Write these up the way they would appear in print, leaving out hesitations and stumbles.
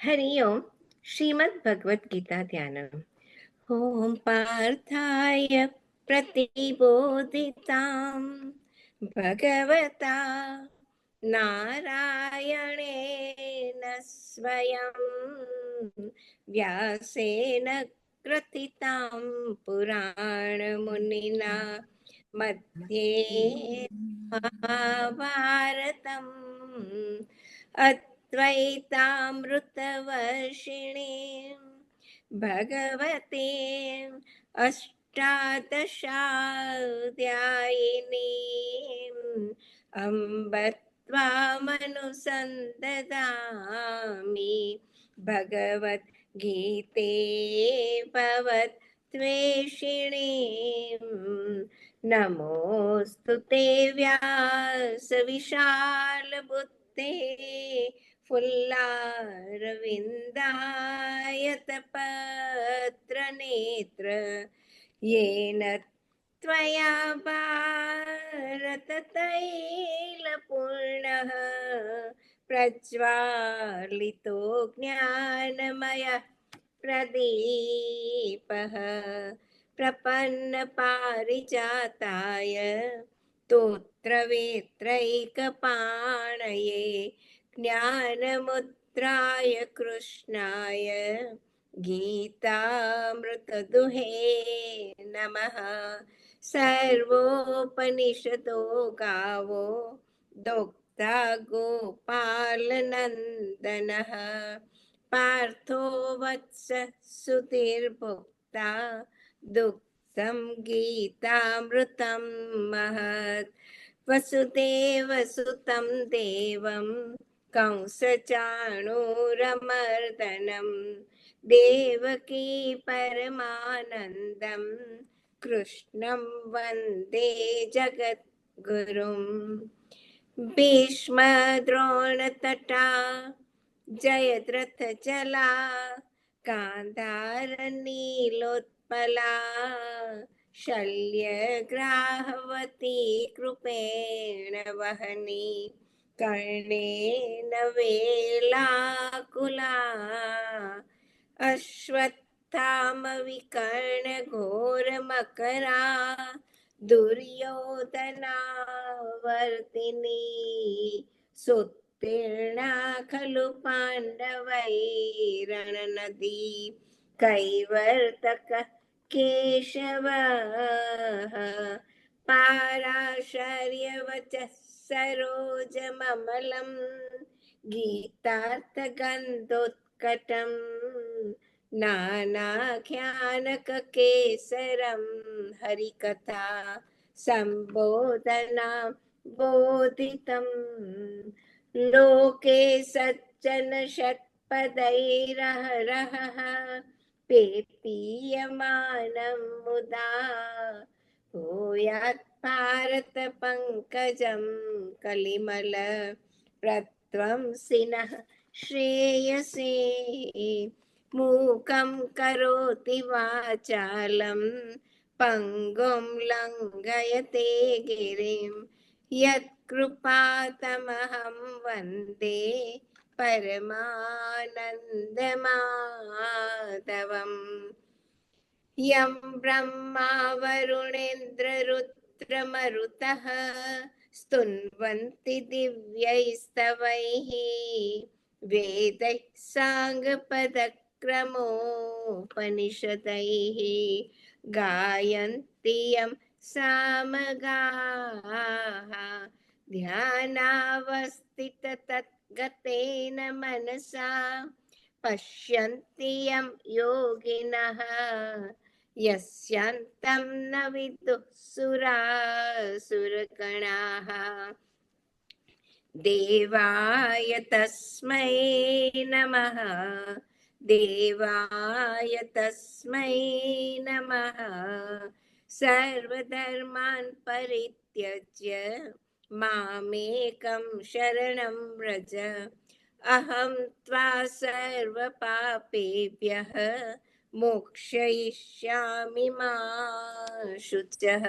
हरि ओम। श्रीमद् भगवत गीता ध्यानम्। ओम पार्थाय प्रतिबोधितां भगवता नारायणेन स्वयं व्यासेन ग्रथितां पुराणमुनिना मध्ये महाभारतम् अद्वैतामृतवर्षिणीं भगवते अष्टादशाध्यायिनीम् अम्ब त्वामनुसन्ददामि भगवद्गीते भवद्वेषिणीम् नमोऽस्तु ते व्यासविशालबुद्धे फुल्लारविन्दायतपत्रनेत्र येन त्वया भारततैलपूर्णः प्रज्वालितो ज्ञानमयः प्रदीपः प्रपन्नपारिजाताय स्तोत्रवेत्रैकपाणये ज्ञानमुद्राय कृष्णाय गीतामृतदुहे नमः। सर्वोपनिषदो गावो दोक्ता गोपालनन्दनः पार्थो वत्स सुधीर्भुक्ता दुग्धं गीतामृतं महत् वसुदेवसुतं देवं कंसचाणूरमर्दनं देवकी परमानन्दं कृष्णं वन्दे जगद्गुरुं भीष्मद्रोणतटा जयद्रथजला गान्धारनीलोत्पला शल्यग्राहवती कृपेण वहनी कर्णेन वेलाकुला अश्वत्थामविकर्णघोरमकरा दुर्योधना वर्तिनी सुत्तीर्णा खलु पाण्डवैरणनदी कैवर्तक केशवः पाराशर्यवचः सरोजममलं गीतार्थगन्धोत्कटं नानाख्यानककेसरं हरिकथा सम्बोधनां बोधितं लोके सज्जन षट्पदैरहरहः पेपीयमानं मुदा भूयात् भारत पंकजं कलिमल प्रध्वंसिनः श्रेयसे मूकं करोति वाचालं पङ्गुं लङ्घयते गिरिं यत्कृपातमहं वन्दे परमानन्दमाधवम् यं ब्रह्मा वरुणेन्द्ररुद्रमरुतः स्तुन्वन्ति दिव्यैस्तवैः वेदैः साङ्गपदक्रमोपनिषदैः गायन्ति यं सामगाः ध्यानावस्थिततद्गतेन मनसा पश्यन्ति यं योगिनः यस्यान्तं न विदुः सुरासुरगणाः देवाय तस्मै नमः देवाय तस्मै नमः सर्वधर्मान् परित्यज्य मामेकं शरणं व्रज अहं त्वा सर्वपापेभ्यः मोक्षयिष्यामि मा शुचः।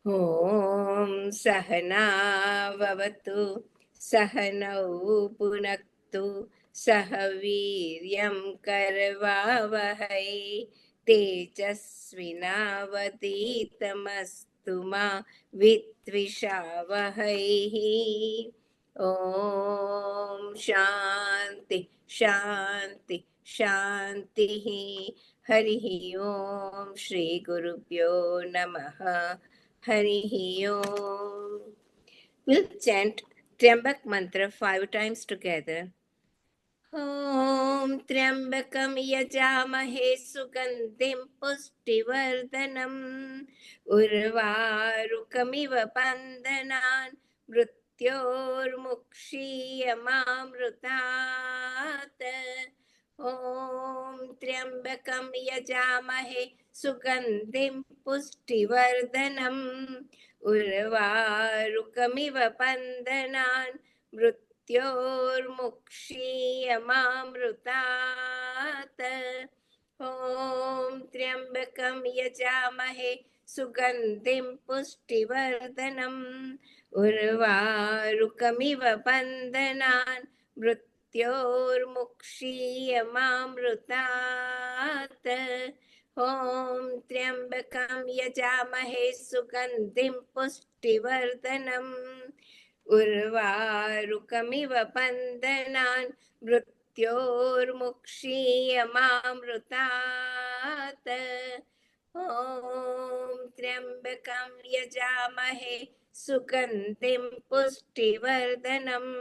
ॐ सहना भवतु सहनौ भुनक्तु सह वीर्यं करवावहै तेजस्विनावतीतमस्तु मा विद्विषावहैः। ॐ शान्ति शान्ति शान्तिः। हरिः ॐ श्रीगुरुभ्यो नमः। हरिः ॐ। We'll chant Triambak mantra 5 times together. ॐ त्र्यम्बकं यजामहे सुगन्धिं पुष्टिवर्धनम् उर्वारुकमिव बन्धनान् मृत्योर्मुक्षीयमामृतात्। ॐ त्र्यम्बकं यजामहे सुगन्धिं पुष्टिवर्धनम् उर्वारुकमिव बन्धनान् मृत्योर्मुक्षीयमामृतात्। ॐ त्र्यम्बकं यजामहे सुगन्धिं पुष्टिवर्धनम् उर्वारुकमिव बन्धनान् मृत्योर्मुक्षीयमामृतात्। ॐ त्र्यम्बकं यजामहे सुगन्धिं पुष्टिवर्धनम् उर्वारुकमिव बन्धनान् मृत्योर्मुक्षीयमामृतात्। ॐ त्र्यम्बकं यजामहे सुगन्धिं पुष्टिवर्धनम्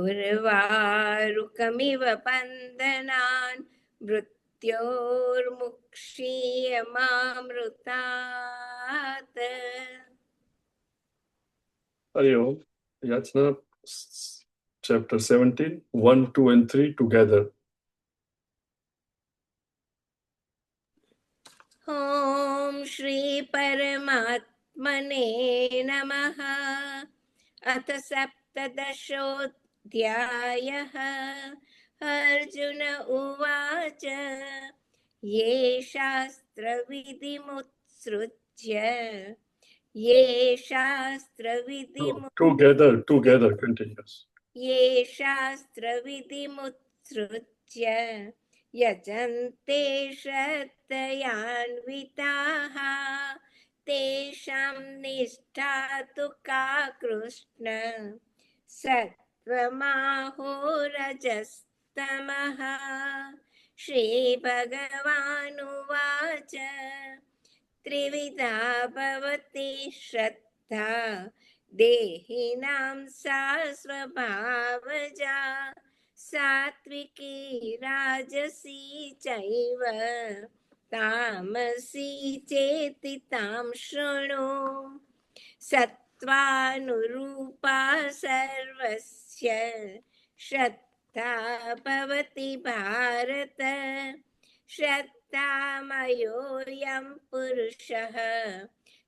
उर्वारुकमिव बन्धनान् मृत्योर्मुक्षीयमामृतात्। Hari Om. Yachna, chapter 17, 1, 2, and 3 together. ॐ श्री परमात्मने नमः। अथ सप्तदशोऽध्यायः। अर्जुन उवाच ये शास्त्रविधिमुत्सृज्य Together, continuous. ये शास्त्रविधिमुत्सृज्य यजन्ते श्रद्धयान्विताः तेषां निष्ठा तु का कृष्ण सत्त्वमाहोरजस्तमः। श्रीभगवानुवाच त्रिविधा भवति श्रद्धा देहिनां सा स्वभावजा सात्विकी राजसी चैव तामसी चेति तां शृणु। सत्त्वानुरूपा सर्वस्य श्रद्धा भवति भारत। श्रद्धामयोऽयं पुरुषः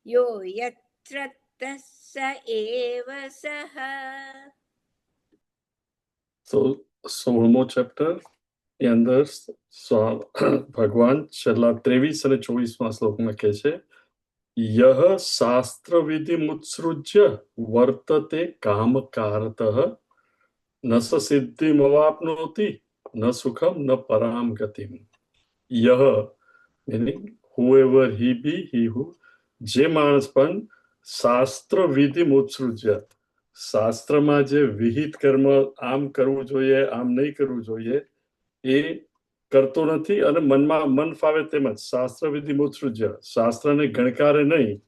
यो यच्छ्रद्धः स एव सः। So one more chapter. ની અંદર ભગવાન છેલ્લા 23 અને 24માં શ્લોકમાં કહે છે યહ શાસ્ત્ર વિધિ મુત્સૃજ્ય વર્તતે કામકારતઃ ન સ સિદ્ધિમવાપ્નોતિ ન સુખમ ન પરામ ગતિમ. યહ meaning whoever he be, he who, જે માણસ પણ શાસ્ત્ર વિધિ મુત્સૃજ્ય શાસ્ત્રમાં જે વિહિત કર્મ આમ કરવું જોઈએ આમ નહીં કરવું જોઈએ એ કરતો નથી અને મન ફાવે તેમ જ શાસ્ત્ર વિધિ મુત્સૃજ્ય શાસ્ત્રને ગણકારે નહીં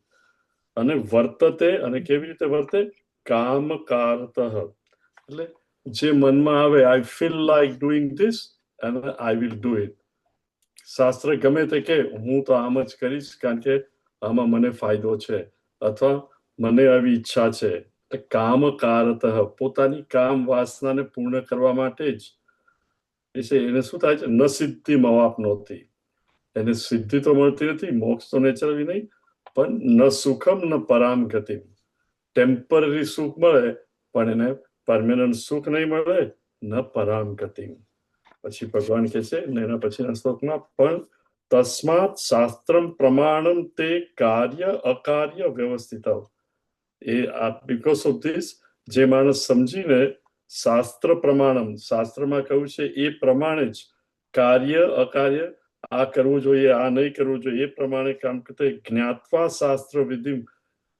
અને વર્તતે અને કેવી રીતે વર્તે કામકારતઃ એટલે જે મનમાં આવે I feel like doing this and I will do it. શાસ્ત્ર ગમે તે કે હું તો આમ જ કરીશ કારણ કે આમાં મને ફાયદો છે અથવા મને આવી ઈચ્છા છે. કામકારતઃ પોતાની કામ વાસનાને પૂર્ણ કરવા માટે જ એને શું થાય છે ન સિદ્ધિ મવાપ્નોતિ એને સિદ્ધિ તો મળતી નથી મોક્ષ તો નેચરલી નહીં પણ ન સુખમ ન પરામ ગતિ ટેમ્પરરી સુખ મળે પણ એને પરમેનન્ટ સુખ નહીં મળે ન પરામ ગતિ. પછી ભગવાન કહે છે ને એના પછીના શ્લોકમાં પણ તસ્માત શાસ્ત્રમ પ્રમાણમ તે કાર્ય અકાર્ય વ્યવસ્થિત. એ બીકોઝ ઓફ ધીસ જે માણસ સમજીને શાસ્ત્ર પ્રમાણમ, શાસ્ત્રમાં કહ્યું છે એ પ્રમાણે જ કાર્ય અકાર્ય, આ કરવું જોઈએ આ નહીં કરવું જોઈએ એ પ્રમાણે કામ કરતા જ્ઞાત્વા શાસ્ત્ર વિધિ,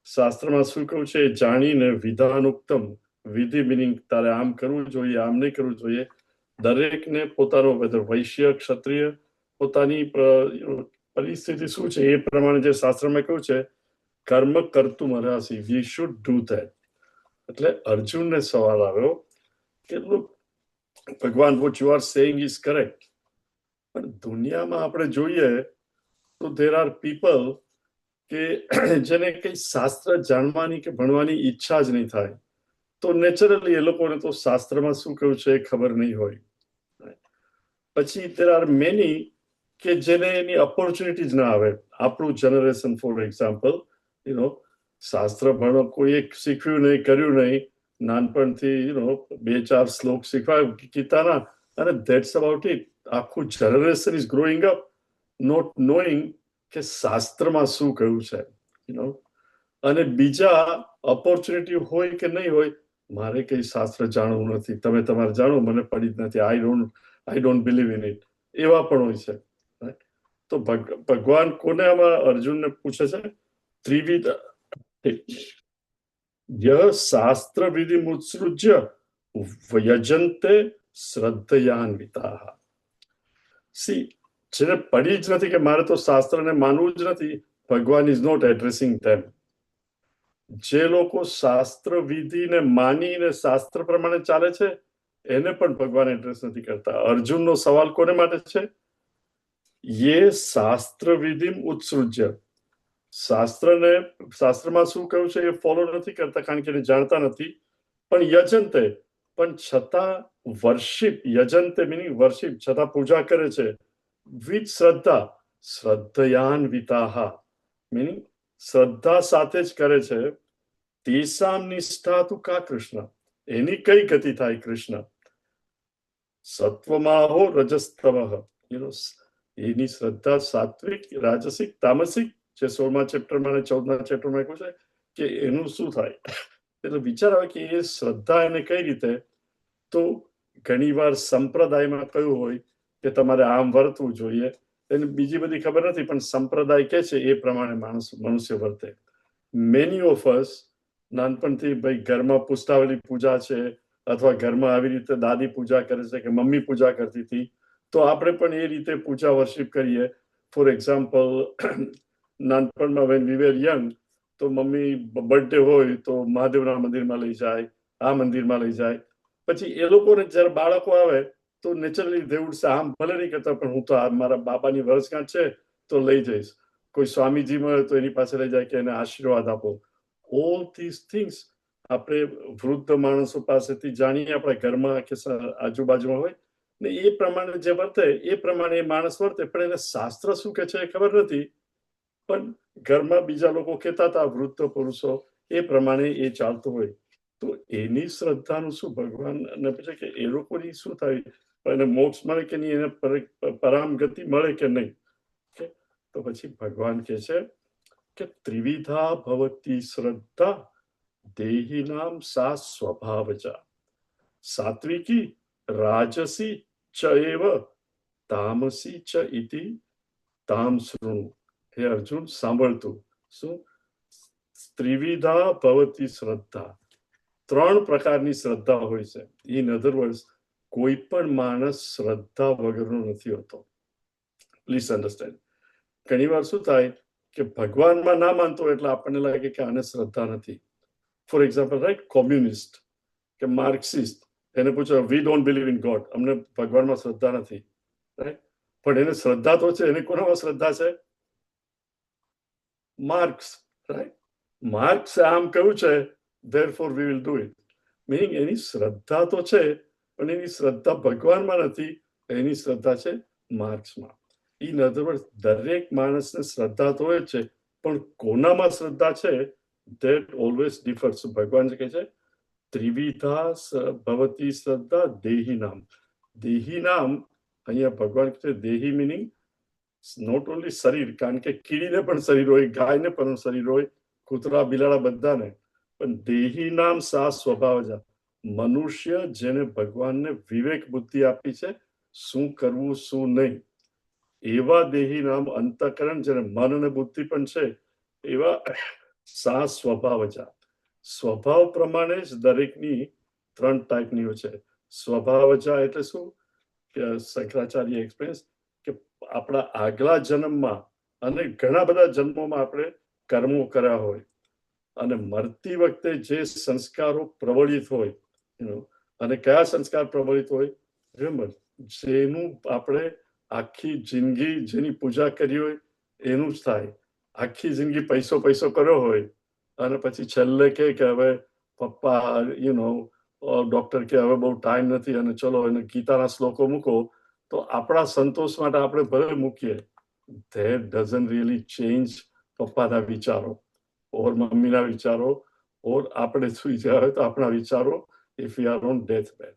શાસ્ત્રમાં શું કહ્યું છે એ જાણીને વિધાનુક્તમ, વિધિ મિનિંગ તારે આમ કરવું જોઈએ આમ નહીં કરવું જોઈએ, દરેકને પોતાનો વૈશ્ય ક્ષત્રિય પોતાની પરિસ્થિતિ શું છે એ પ્રમાણે જે શાસ્ત્રમાં કહ્યું છે કર્મ કરતું અર્હાસી, વી શુડ ડુ ધેટ. એટલે અર્જુનને સવાલ આવ્યો કે ભગવાન what you are saying is correct, પણ દુનિયામાં આપણે જોઈએ તો દેર આર પીપલ કે જેને કઈ શાસ્ત્ર જાણવાની કે ભણવાની ઈચ્છા જ નહીં થાય, તો નેચરલી એ લોકોને તો શાસ્ત્રમાં શું કહ્યું છે એ ખબર નહીં હોય. પછી દેર આર મેની કે જેને એની ઓપોર્ચ્યુનિટી જ ના આવે. આપણું જનરેશન ફોર એક્ઝામ્પલ, શાસ્ત્ર ભણો કોઈ એક શીખ્યું નહીં કર્યું નહીં, નાનપણથી 2-4 શ્લોક શીખવાય ગીતાના અને ધેટ્સ અબાઉટ ઇટ. આખું generation is growing up not knowing કે શાસ્ત્રમાં શું કહ્યું છે. અને બીજા ઓપોર્ચ્યુનિટી હોય કે નહીં હોય, મારે કઈ શાસ્ત્ર જાણવું નથી, તમે તમારે જાણો, મને પડી જ નથી, આઈ ડોન્ટ બિલીવ ઇન ઇટ, એવા પણ હોય છે. તો ભગવાન કોને આમાં અર્જુનને પૂછે છે? ત્રિવિધ શાસ્ત્ર વિધિ મુત્સૃજ્ય યજંતે શ્રદ્ધયાન્વિતાઃ. સી, જેને પડી જ નથી કે મારે તો શાસ્ત્રને માનવું જ નથી, ભગવાન ઇઝ નોટ એડ્રેસિંગ ધેમ. જે લોકો શાસ્ત્ર વિધિને માનીને શાસ્ત્ર પ્રમાણે ચાલે છે એને પણ ભગવાન એડ્રેસ નથી કરતા. અર્જુનનો સવાલ કોને માટે છે? યે શાસ્ત્ર વિધિ ઉત્સૃજ્ય, શાસ્ત્રમાં શું કહ્યું છે એ ફોલો નથી કરતા કારણ કે એને જાણતા નથી, પણ યજંતે, પણ છતાં વર્શિપ, યજંતે મિનિંગ વર્શિપ, છતાં પૂજા કરે છે વિથ શ્રદ્ધા, શ્રદ્ધયાન્વિતાઃ મિનિંગ શ્રદ્ધા સાથે જ કરે છે. તેસામ નિષ્ઠા તુ કા કૃષ્ણ, એની કઈ ગતિ થાય કૃષ્ણ? સત્વમાહો રજસ્તમઃ, એની શ્રદ્ધા સાત્વિક રાજસિક તામસિક, જે 16મા ચેપ્ટરમાં અને 14મા ચેપ્ટરમાં કહ્યું છે કે એનું શું થાય. એટલે વિચાર આવે કે એ શ્રદ્ધા એને કઈ રીતે? તો ઘણીવાર સંપ્રદાયમાં કહ્યું હોય કે તમારે આમ વર્તવું જોઈએ, એને બીજી બધી ખબર નથી, પણ સંપ્રદાય કે છે એ પ્રમાણે મનુષ્ય વર્તે. મેની ઓફ અસ નાનપણથી ભાઈ ઘરમાં પુષ્ટાવલી પૂજા છે અથવા ઘરમાં આવી રીતે દાદી પૂજા કરે છે કે મમ્મી પૂજા કરતી હતી, તો આપણે પણ એ રીતે પૂજા વર્શિપ કરીએ. ફોર એક્ઝામ્પલ, નાનપણમાં વેન વી વેર યંગ, તો મમ્મી બર્થડે હોય તો મહાદેવના મંદિરમાં લઈ જાય, આ મંદિરમાં લઈ જાય. પછી એ લોકોને જ્યારે બાળકો આવે તો નેચરલી દે વુડ સે, આમ ભલે નહીં કરતા પણ હું તો મારા બાપાની વર્ષગાંઠ છે તો લઈ જઈશ. કોઈ સ્વામીજી મળે તો એની પાસે લઈ જાય કે એને આશીર્વાદ આપો. ઓલ ધીસ થિંગ્સ આપણે વૃદ્ધ માણસો પાસેથી જાણીએ, આપણા ઘરમાં કે આજુબાજુમાં હોય ને એ પ્રમાણે જે વર્તે એ પ્રમાણે એ માણસ વર્તે, પણ એને શાસ્ત્ર શું કે છે એ ખબર નથી, પણ ઘરમાં બીજા લોકો કહેતા હતા વૃદ્ધ પુરુષો, એ પ્રમાણે એ ચાલતું હોય. તો એની શ્રદ્ધાનું શું? ભગવાન પૂછે કે એ લોકોની શું થાય, એને મોક્ષ મળે કે નહીં, એને પરામ ગતિ મળે કે નહીં? તો પછી ભગવાન કહે છે કે ત્રિવિધા ભવતી શ્રદ્ધા દેહિનામ સા સ્વભાવજા, સાત્વિકી રાજસી ચ એવ તામસી ચ ઇતિ તામ શૃણુ. હે અર્જુન, સાંભળતું. શું? ત્રિવિધા ભવતી શ્રદ્ધા, 3 પ્રકારની શ્રદ્ધા હોય છે. ઇન અધર વર્ડ્સ, કોઈ પણ માણસ શ્રદ્ધા વગરનો નથી હોતો. Please understand. ઘણી વાર શું થાય કે ભગવાનમાં ના માનતો એટલે આપણને લાગે કે આને શ્રદ્ધા નથી. ફોર એક્ઝામ્પલ, રાઈટ, કોમ્યુનિસ્ટ કે માર્ક્સિસ્ટ, એને પૂછો વી ડોન્ટ બિલીવ ઇન ગોડ, અમને ભગવાનમાં શ્રદ્ધા નથી, રાઈટ, પણ એને શ્રદ્ધા તો છે. એને કોનામાં શ્રદ્ધા છે? Marks, right. માર્ક્સે આમ કહ્યું છે, therefore we will do it. Meaning એની શ્રદ્ધા તો છે, પણ એની શ્રદ્ધા ભગવાનમાં નથી, એની શ્રદ્ધા છે માર્ક્સમાં. ઇન અધર વર્ડ્સ, દરેક માણસને શ્રદ્ધા તો હોય છે, પણ કોનામાં શ્રદ્ધા છે that always differs. ભગવાન કહે છે ત્રિવિધા ભવતી શ્રદ્ધા દેહી નામ. દેહી નામ, અહીંયા ભગવાન કહે છે દેહી મિનિંગ નોટ ઓનલી શરીર, કારણ કે કીડીને પણ શરીર હોય, ગાયને પણ શરીર હોય, કૂતરા બિલાડા બધાને, પણ દેહી નામ સા સ્વભાવજા, મનુષ્ય જેને ભગવાનને વિવેક બુદ્ધિ આપી છે શું કરવું શું નહીં, એવા દેહી નામ અંતઃકરણ જેને મન અને બુદ્ધિ પણ છે, એવા સા સ્વભાવજા, સ્વભાવ પ્રમાણે જ દરેકની 3 ટાઈપનીઓ છે. સ્વભાવજા એટલે શું કે શંકરાચાર્ય એક્સપ્રેસ કે આપણા આગલા જન્મમાં અને ઘણા બધા જન્મોમાં આપણે કર્મો કર્યા હોય અને મરતી વખતે જે સંસ્કારો પ્રબળિત હોય, અને કયા સંસ્કાર પ્રબળિત હોય, રિમેમ્બર જેનું આપણે આખી જિંદગી જેની પૂજા કરી હોય એનું જ થાય. આખી જિંદગી પૈસો કર્યો હોય અને પછી છેલ્લે કે હવે પપ્પા ડોક્ટર કે હવે બહુ ટાઈમ નથી અને ચલો એને ગીતાના શ્લોકો મૂકો, તો આપણા સંતોષ માટે આપણે ભલે મૂકીએ, that doesn't really change પપ્પાના વિચારો ઓર મમ્મીના વિચારો ઓર આપણે સુઈ ગયા હોય તો આપણા વિચારો if we are on deathbed.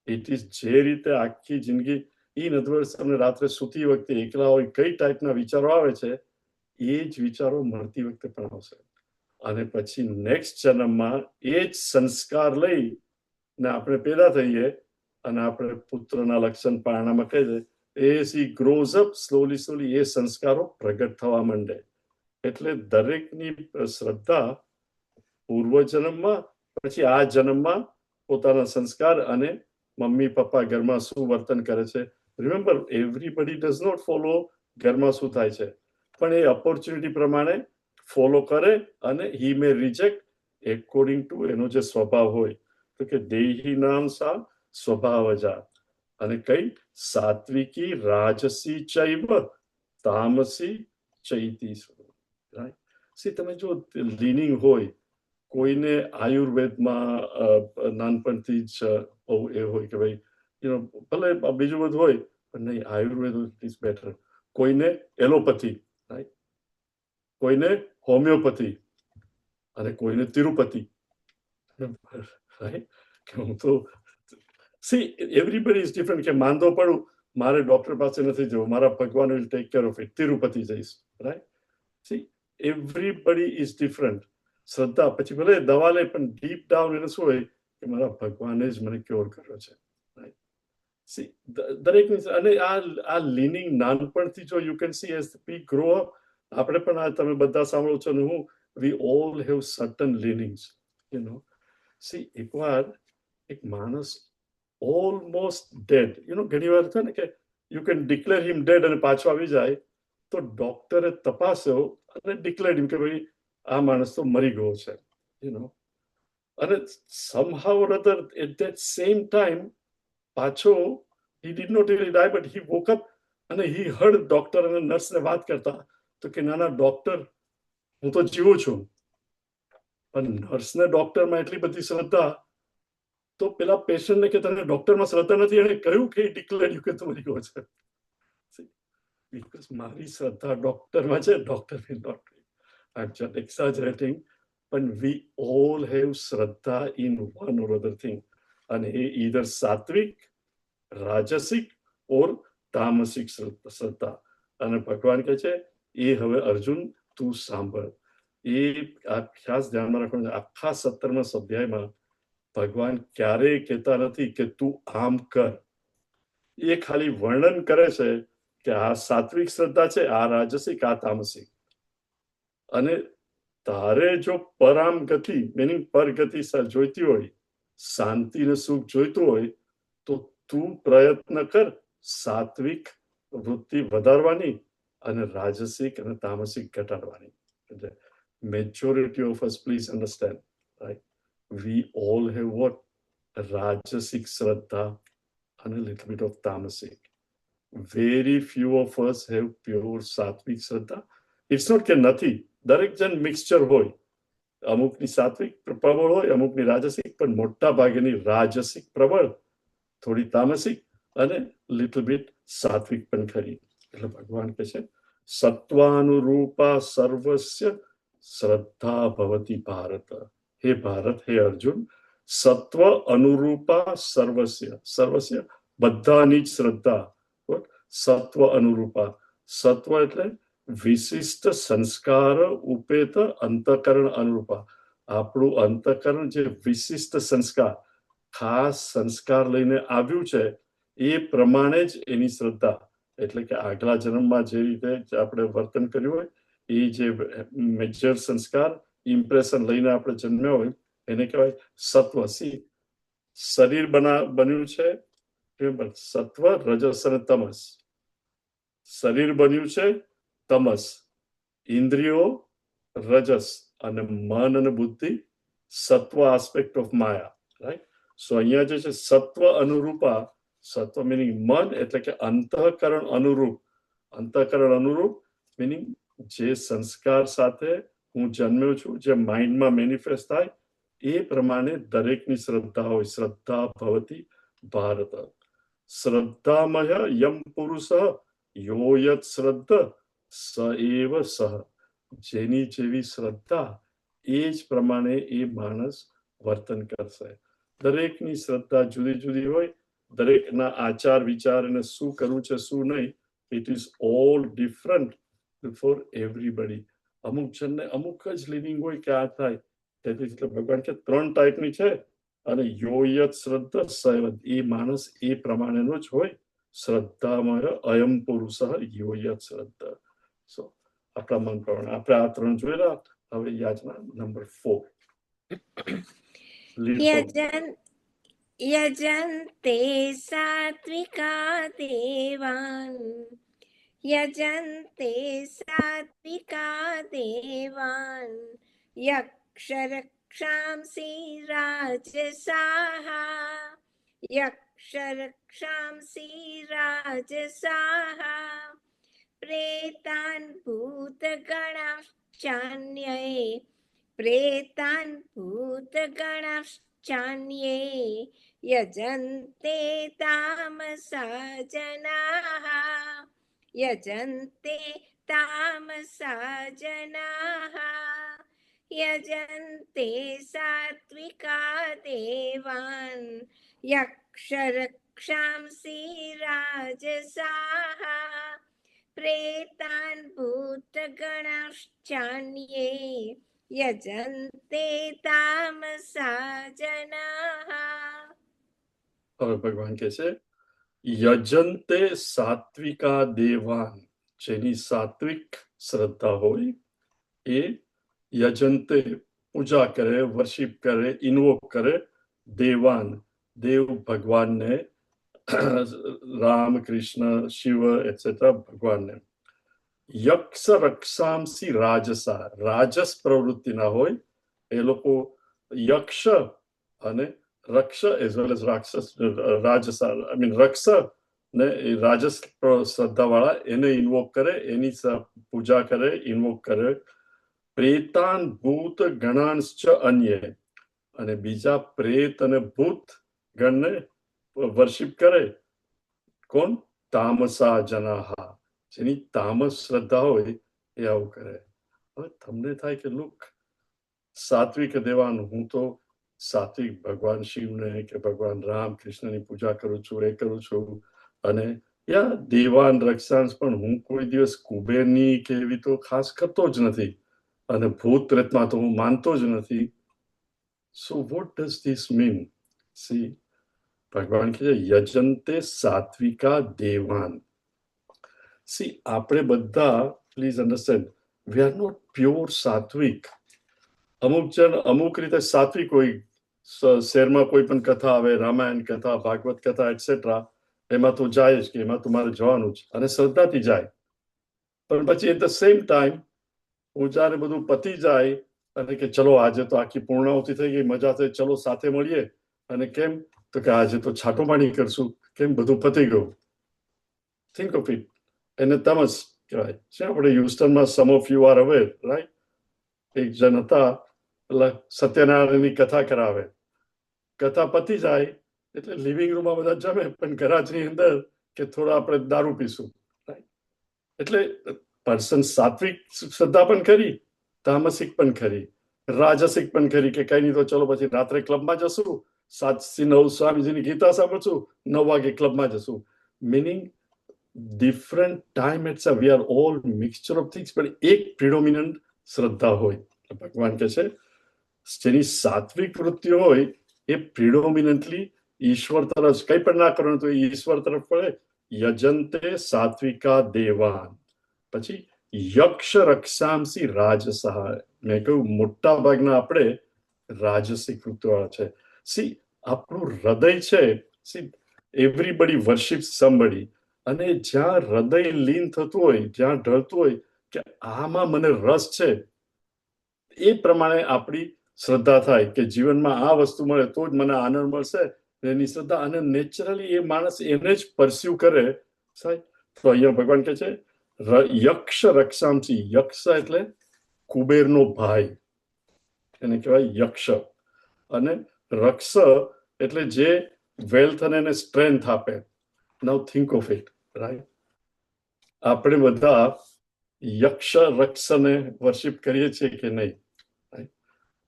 It is જે રીતે આખી જિંદગી ઇન અધર વર્ડ્સ તમને રાત્રે સૂતી વખતે એકલા હોય કઈ ટાઈપના વિચારો આવે છે એ જ વિચારો મરતી વખતે પણ આવશે અને પછી નેક્સ્ટ જન્મમાં એ જ સંસ્કાર લઈ ને આપણે પેદા થઈએ અને આપણે પુત્રના લક્ષણ પારણામાં કહી દે as he grows up slowly એ સંસ્કારો પ્રગટ થવા માંડે. એટલે દરેકની શ્રદ્ધા પૂર્વજન્મમાં પછી આ જન્મમાં પોતાના સંસ્કાર અને મમ્મી પપ્પા ઘરમાં શું વર્તન કરે છે. Remember everybody does not follow ઘરમાં શું થાય છે, પણ એ ઓપોર્ચ્યુનિટી પ્રમાણે ફોલો કરે અને હી મે રિજેક્ટ એકોર્ડિંગ ટુ એનો જે સ્વભાવ હોય. તો કે દેહી નામ સા સ્વભાવજા, અને કઈ સાત્વિકી રાજસી ચૈવ તામસી ચૈતી. તમે જો લીનિંગ હોય, કોઈને આયુર્વેદમાં નાનપણથી જ બહુ એ હોય કે ભાઈ ભલે બીજું બધું હોય પણ નહીં આયુર્વેદ ઇઝ બેટર, કોઈને એલોપેથી, કોઈને હોમિયોપેથી અને કોઈને તિરુપતિ. હું તો સી એવરીબડી ઇઝ ડિફરન્ટ. કે માંદો પડું મારે ડોક્ટર પાસે નથી જવું, મારા ભગવાન will take care of it, Tirupati જઈશ. Right. See everybody is different. શ્રદ્ધા પછી ભલે દવા લે પણ ડીપ ડાઉન એને શું હોય કે મારા ભગવાને જ મને ક્યોર કર્યો છે. સી દરેકની અને આ લીનિંગ નાનપણથી જો you can see as we grow up, આપણે પણ આ તમે બધા સાંભળો છો ને હું, we all have certain leanings. See એકવાર એક માણસ ઓલમોસ્ટ ડેડ, ઘણી વાર છે ને કે you can declare him dead અને પાછો આવી જાય, તો ડોક્ટરે તપાસ્યો અને ડિક્લેર હિમ કે ભાઈ આ માણસ તો મરી ગયો છે. અને somehow or other at that same time પાછો he did not really die but he woke up અને he heard ડોક્ટર અને નર્સને વાત કરતા, તો કે નાના ડોક્ટર હું તો જીવું છું. પણ નર્સને ડોક્ટરમાં એટલી બધી શ્રદ્ધા, તો પેલા પેશન્ટને કે તને ડોક્ટરમાં શ્રદ્ધા નથી, એને કહ્યું કે ડિક્લેર કે તું મરી ગયો છે. બીકોઝ મારી શ્રદ્ધા ડોક્ટરમાં છે, doctor will not. I'm just exaggerating, but we all have Shraddha in one or other thing. And either Sattvic, Rajasic or Tamasic Shraddha. અને ભગવાન કહે છે એ હવે અર્જુન તું સાંભળ. એ આ ખાસ ધ્યાનમાં રાખવાનું, આખા 17મા અધ્યાયમાં ભગવાન ક્યારેય કહેતા નથી કે તું આમ કર. એ ખાલી વર્ણન કરે છે કે આ સાત્વિક શ્રદ્ધા છે, આ રાજસિક, આ તામસિક. અને તારે જો પરામ ગતિ મીનિંગ પરગતિ જોઈતી હોય, શાંતિ ને સુખ જોઈતું હોય, તો તું પ્રયત્ન કર સાત્વિક વૃત્તિ વધારવાની અને રાજસિક અને તામસિક ઘટાડવાની. એટલે majority of us, please understand, right? We all have what? Rajasic Shraddha and a little bit of Tamasic. Very few of us have pure Sattvic Shraddha. It's not કે નથી, દરેક જણ મિક્સચર હોય, અમુકની સાત્વિક પ્રબળ હોય, અમુકની રાજસિક, પણ મોટા ભાગેની રાજસિક પ્રબળ, થોડી તામસિક અને લિટલ બીટ સાત્વિક પણ ખરી. એટલે ભગવાન કહે છે સત્વાનુરૂપા સર્વસ્ય શ્રદ્ધા ભવતી ભારત. હે ભારત, હે અર્જુન, સત્વ અનુરૂપા સર્વસ્ય બધાની જ શ્રદ્ધા. સત્વ અનુરૂપા, સત્વ એટલે વિશિષ્ટ સંસ્કાર ઉપેત અંતઃકરણ અનુરૂપા. આપણું અંતઃકરણ જે વિશિષ્ટ સંસ્કાર, ખાસ સંસ્કાર લઈને આવ્યું છે એ પ્રમાણે જ એની શ્રદ્ધા, એટલે કે આગલા જન્મમાં જે રીતે આપણે વર્તન કર્યું હોય એ જે મેજર સંસ્કાર ઇમ્પ્રેશન લઈને આપણે જન્મ્યા હોય એને કહેવાય સત્વ. શરીર બન્યું છે સત્વ, રજસ અને તમસ. શરીર બન્યું છે તમસ, ઇન્દ્રિયો રજસ અને મન અને બુદ્ધિ સત્વ આસ્પેક્ટ ઓફ માયા, રાઈટ. સો અહીંયા જે છે સત્વ અનુરૂપા, સત્વ મિનિંગ મન એટલે કે અંતઃકરણ અનુરૂપ. અંતઃકરણ અનુરૂપ મિનિંગ જે સંસ્કાર સાથે હું જન્મ્યો છું, જે માઇન્ડમાં મેનિફેસ્ટ થાય એ પ્રમાણે દરેકની શ્રદ્ધા હોય. શ્રદ્ધા ભવતી ભારત. શ્રદ્ધામય યમ પુરુષ યો યત શ્રદ્ધ સ એવ સહ. જેની જેવી શ્રદ્ધા એ જ પ્રમાણે એ માણસ વર્તન કરશે. દરેકની શ્રદ્ધા જુદી જુદી હોય, દરેકના આચાર વિચાર અને શું કરવું છે શું નહીં, it is all different four everybody. અમુક જણને અમુક જ લિવિંગ હોય કે આ થાય, તેથી એટલે ભગવાન કે 3 ટાઈપની છે અને યોયત શ્રદ્ધા સૈવત, એ માણસ એ પ્રમાણેનો જ હોય. શ્રદ્ધામય અયમ પુરુષ યોયત શ્રદ્ધા. સો આપણા મન પ્રમાણે આપણે આ 3 જોયેલા. હવે યાચના નંબર 4. યજન્તે સાત્વિકા દેવાન, યજન્તે સાત્વિકા દેવાન, યક્ષરક્ષાંસી રાજસાહ, યક્ષરક્ષાંસી રાજસાહ, પ્રેતાન ભૂતગણાશ્ચાન્યે, પ્રેતાન ભૂતગણાશ્ચાન્યે, યજન્તે તામસા જનાઃ, યજન્તે તામસા જનાઃ, યજન્તે સાત્વિકા દેવાન, યક્ષરક્ષાંસી રાજસાહ, પ્રેતાન ભૂતગણાશ્ચાન્યે, યજન્તે તામસા જનાઃ. હવે ભગવાન કહે છે યજન્તે સાત્વિકા દેવાન. જેની સાત્વિક શ્રદ્ધા હોય એ યજન્તે પૂજા કરે, વર્શિપ કરે, ઇન્વોક કરે દેવાન, દેવ ભગવાનને, રામ કૃષ્ણ શિવ એટસેટ્રા ભગવાનને. યક્ષ રક્ષાંસી રાજસા, રાજસ પ્રવૃત્તિના હોય એ લોકો યક્ષ અને રક્ષ એઝ વેલ એઝ રાક્ષસ, રાજસા આઈ મીન રક્ષ ને રાજસ શ્રદ્ધા વાળા એને ઇન્વોક કરે, એની પૂજા કરે, ઇન્વોક કરે. પ્રેતાન ભૂત ગણાંશ્ચ અન્ય, અને બીજા પ્રેત અને ભૂત ગણને વર્શિપ કરે. કોણ? તામસા જનાહા. જેની તામસ શ્રદ્ધા હોય એ આવું કરે. હવે તમને થાય કે લુક, સાત્વિક દેવાન, હું તો સાત્વિક ભગવાન શિવને કે ભગવાન રામ કૃષ્ણની પૂજા કરું છું, એ કરું છું, અને યા દેવાન રક્ષાંશ પણ હું કોઈ દિવસ કુબેરની કે એવી તો ખાસ કરતો જ નથી, અને ભૂત પ્રેતમાં તો હું માનતો જ નથી. So what does this mean? See, ભગવાન કહે છે યજન્તે સાત્વિકા દેવાન. સી, આપણે બધા, please understand, we are not pure સાત્વિક. અમુક જણ અમુક રીતે સાત્વિક હોય. શહેરમાં કોઈ પણ કથા આવે, રામાયણ કથા, ભાગવત કથા એટસેટ્રા, એમાં તો જાય જ, કે એમાં તો મારે જવાનું જ, અને શ્રદ્ધાથી જાય. પણ પછી એટ ધ સેમ ટાઈમ પૂજાને બધું પતી જાય અને કે ચલો આજે તો આખી પૂર્ણાહુતિ થઈ ગઈ, મજા થઈ, ચલો સાથે મળીએ. અને કેમ? તો કે આજે તો છાટો પાણી કરશું. કેમ? બધું પતી ગયું. Think of it. એને તમસ કહેવાય છે. આપણે હ્યુસ્ટનમાં some of you are aware, right? એક જણ હતા, એટલે સત્યનારાયણની કથા કરાવે. કથા પતી જાય એટલે લિવિંગ રૂમમાં બધા જમે, પણ ગરાજની અંદર કે થોડા આપણે દારૂ પીશું. એટલે પર્સન સાત્વિક શ્રદ્ધા પણ ખરી, તામસિક પણ ખરી, રાજસિક પણ ખરી, કે કઈ નહીં તો ચલો પછી રાત્રે ક્લબમાં જશું, 7 થી 9 સ્વામીજીની ગીતા સાંભળશું, 9 વાગે ક્લબમાં જશું. Meaning different time it's we are all mixture of things, પણ એક પ્રિડોમિનન્ટ શ્રદ્ધા હોય. ભગવાન કહે છે જેની સાત્વિક વૃત્તિ હોય એ પ્રિડોમિનન્ટલી ઈશ્વર તરફ, કંઈ પણ ના કરવાનું તો ઈશ્વર તરફ પડે. યજંતે સાત્વિકા દેવાન. પછી યક્ષ રક્ષાંસી રાજસઃ. મેં કહ્યું મોટા ભાગના આપણે રાજસિક વૃત્તિવાળા છે. સી આપણું હૃદય છે, સી એવરીબડી વર્શિપ્સ સમબડી, અને જ્યાં હૃદય લીન થતું હોય, જ્યાં ઢળતું હોય કે આમાં મને રસ છે, એ પ્રમાણે આપણી શ્રદ્ધા થાય કે જીવનમાં આ વસ્તુ મળે તો જ મને આનંદ મળશે, એની શ્રદ્ધા. અને નેચરલી એ માણસ એને જ પરસ્યુ કરે સાહેબ. તો અહીંયા ભગવાન કહે છે યક્ષ રક્ષાંસી. યક્ષ એટલે કુબેરનો ભાઈ, એને કહેવાય યક્ષ. અને રક્ષ એટલે જે વેલ્થ અને એને સ્ટ્રેન્થ આપે. નાઉ થિંક ઓફ ઇટ, રાઈટ. આપણે બધા યક્ષ રક્ષને વર્શિપ કરીએ છીએ કે નહીં?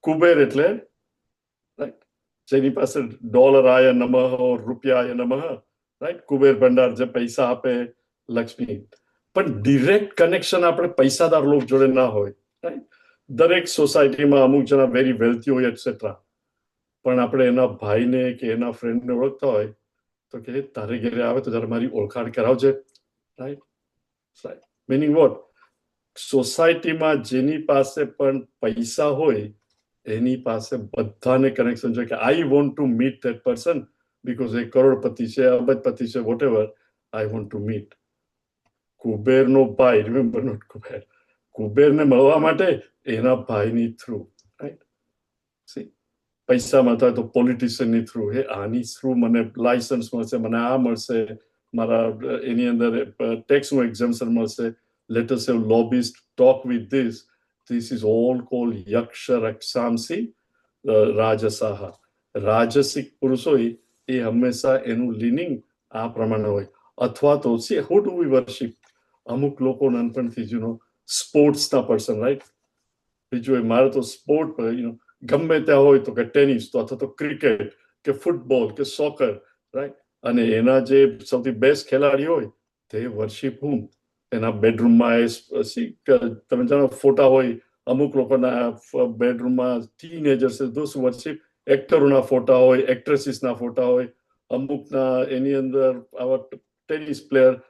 કુબેર એટલે રાઈટ, જેની પાસે ડોલર આય નમઃ, રૂપિયા આય નમઃ, રાઈટ. કુબેર ભંડાર, જે પૈસા આપે, લક્ષ્મી. પણ ડિરેક્ટ કનેક્શન આપણે પૈસાદાર લોક જોડે ના હોય, રાઈટ. દરેક સોસાયટીમાં અમુક જણા વેરી વેલ્થી હોય એટસેટ્રા, પણ આપણે એના ભાઈને કે એના ફ્રેન્ડને ઓળખતા હોય તો કે તારે ઘરે આવે તો જરા મારી ઓળખાણ કરાવજે, રાઈટ. Meaning vote? સોસાયટીમાં જેની પાસે પણ પૈસા હોય એની પાસે બધાને કનેક્શન છે કે I want to meet that person because એ કરોડપતિ છે, અબજપતિ છે, whatever, I want to meet. કુબેરનો ભાઈ, રિમેમ્બર નોટ કુબેર, કુબેરને મળવા માટે એના ભાઈની થ્રુ, રાઈટ. સી પૈસામાં થાય તો પોલિટિશિયનની થ્રુ, હે આની થ્રુ મને લાયસન્સ મળશે, મને આ મળશે, મારા એની અંદર ટેક્સનું એક્ઝમ્પશન મળશે. Let us have lobbyists talk with this. This is all called yaksha raksamsi rajasaha. રાજસિક પુરુષ હોય એ હંમેશા એનું લીનિંગ આ પ્રમાણે હોય. અથવા તો C who do we worship? અમુક લોકો નાનપણથી જ સ્પોર્ટ્સના પર્સન, રાઈટ. બીજું મારે તો સ્પોર્ટ ગમે ત્યાં હોય તો કે ટેનિસ, તો અથવા તો ક્રિકેટ કે ફૂટબોલ કે સોકર, રાઈટ. અને એના જે સૌથી બેસ્ટ ખેલાડી હોય તે વર્શિપ હું એના બેડરૂમમાં. તમે જાણો ફોટા હોય અમુક લોકોના બેડરૂમમાં, ટીનેજર્સ, ધોસ વર્શિપ. એક્ટરોના ફોટા હોય, એક્ટ્રેસીસના ફોટા હોય, અમુકના એની અંદર આવા tennis player,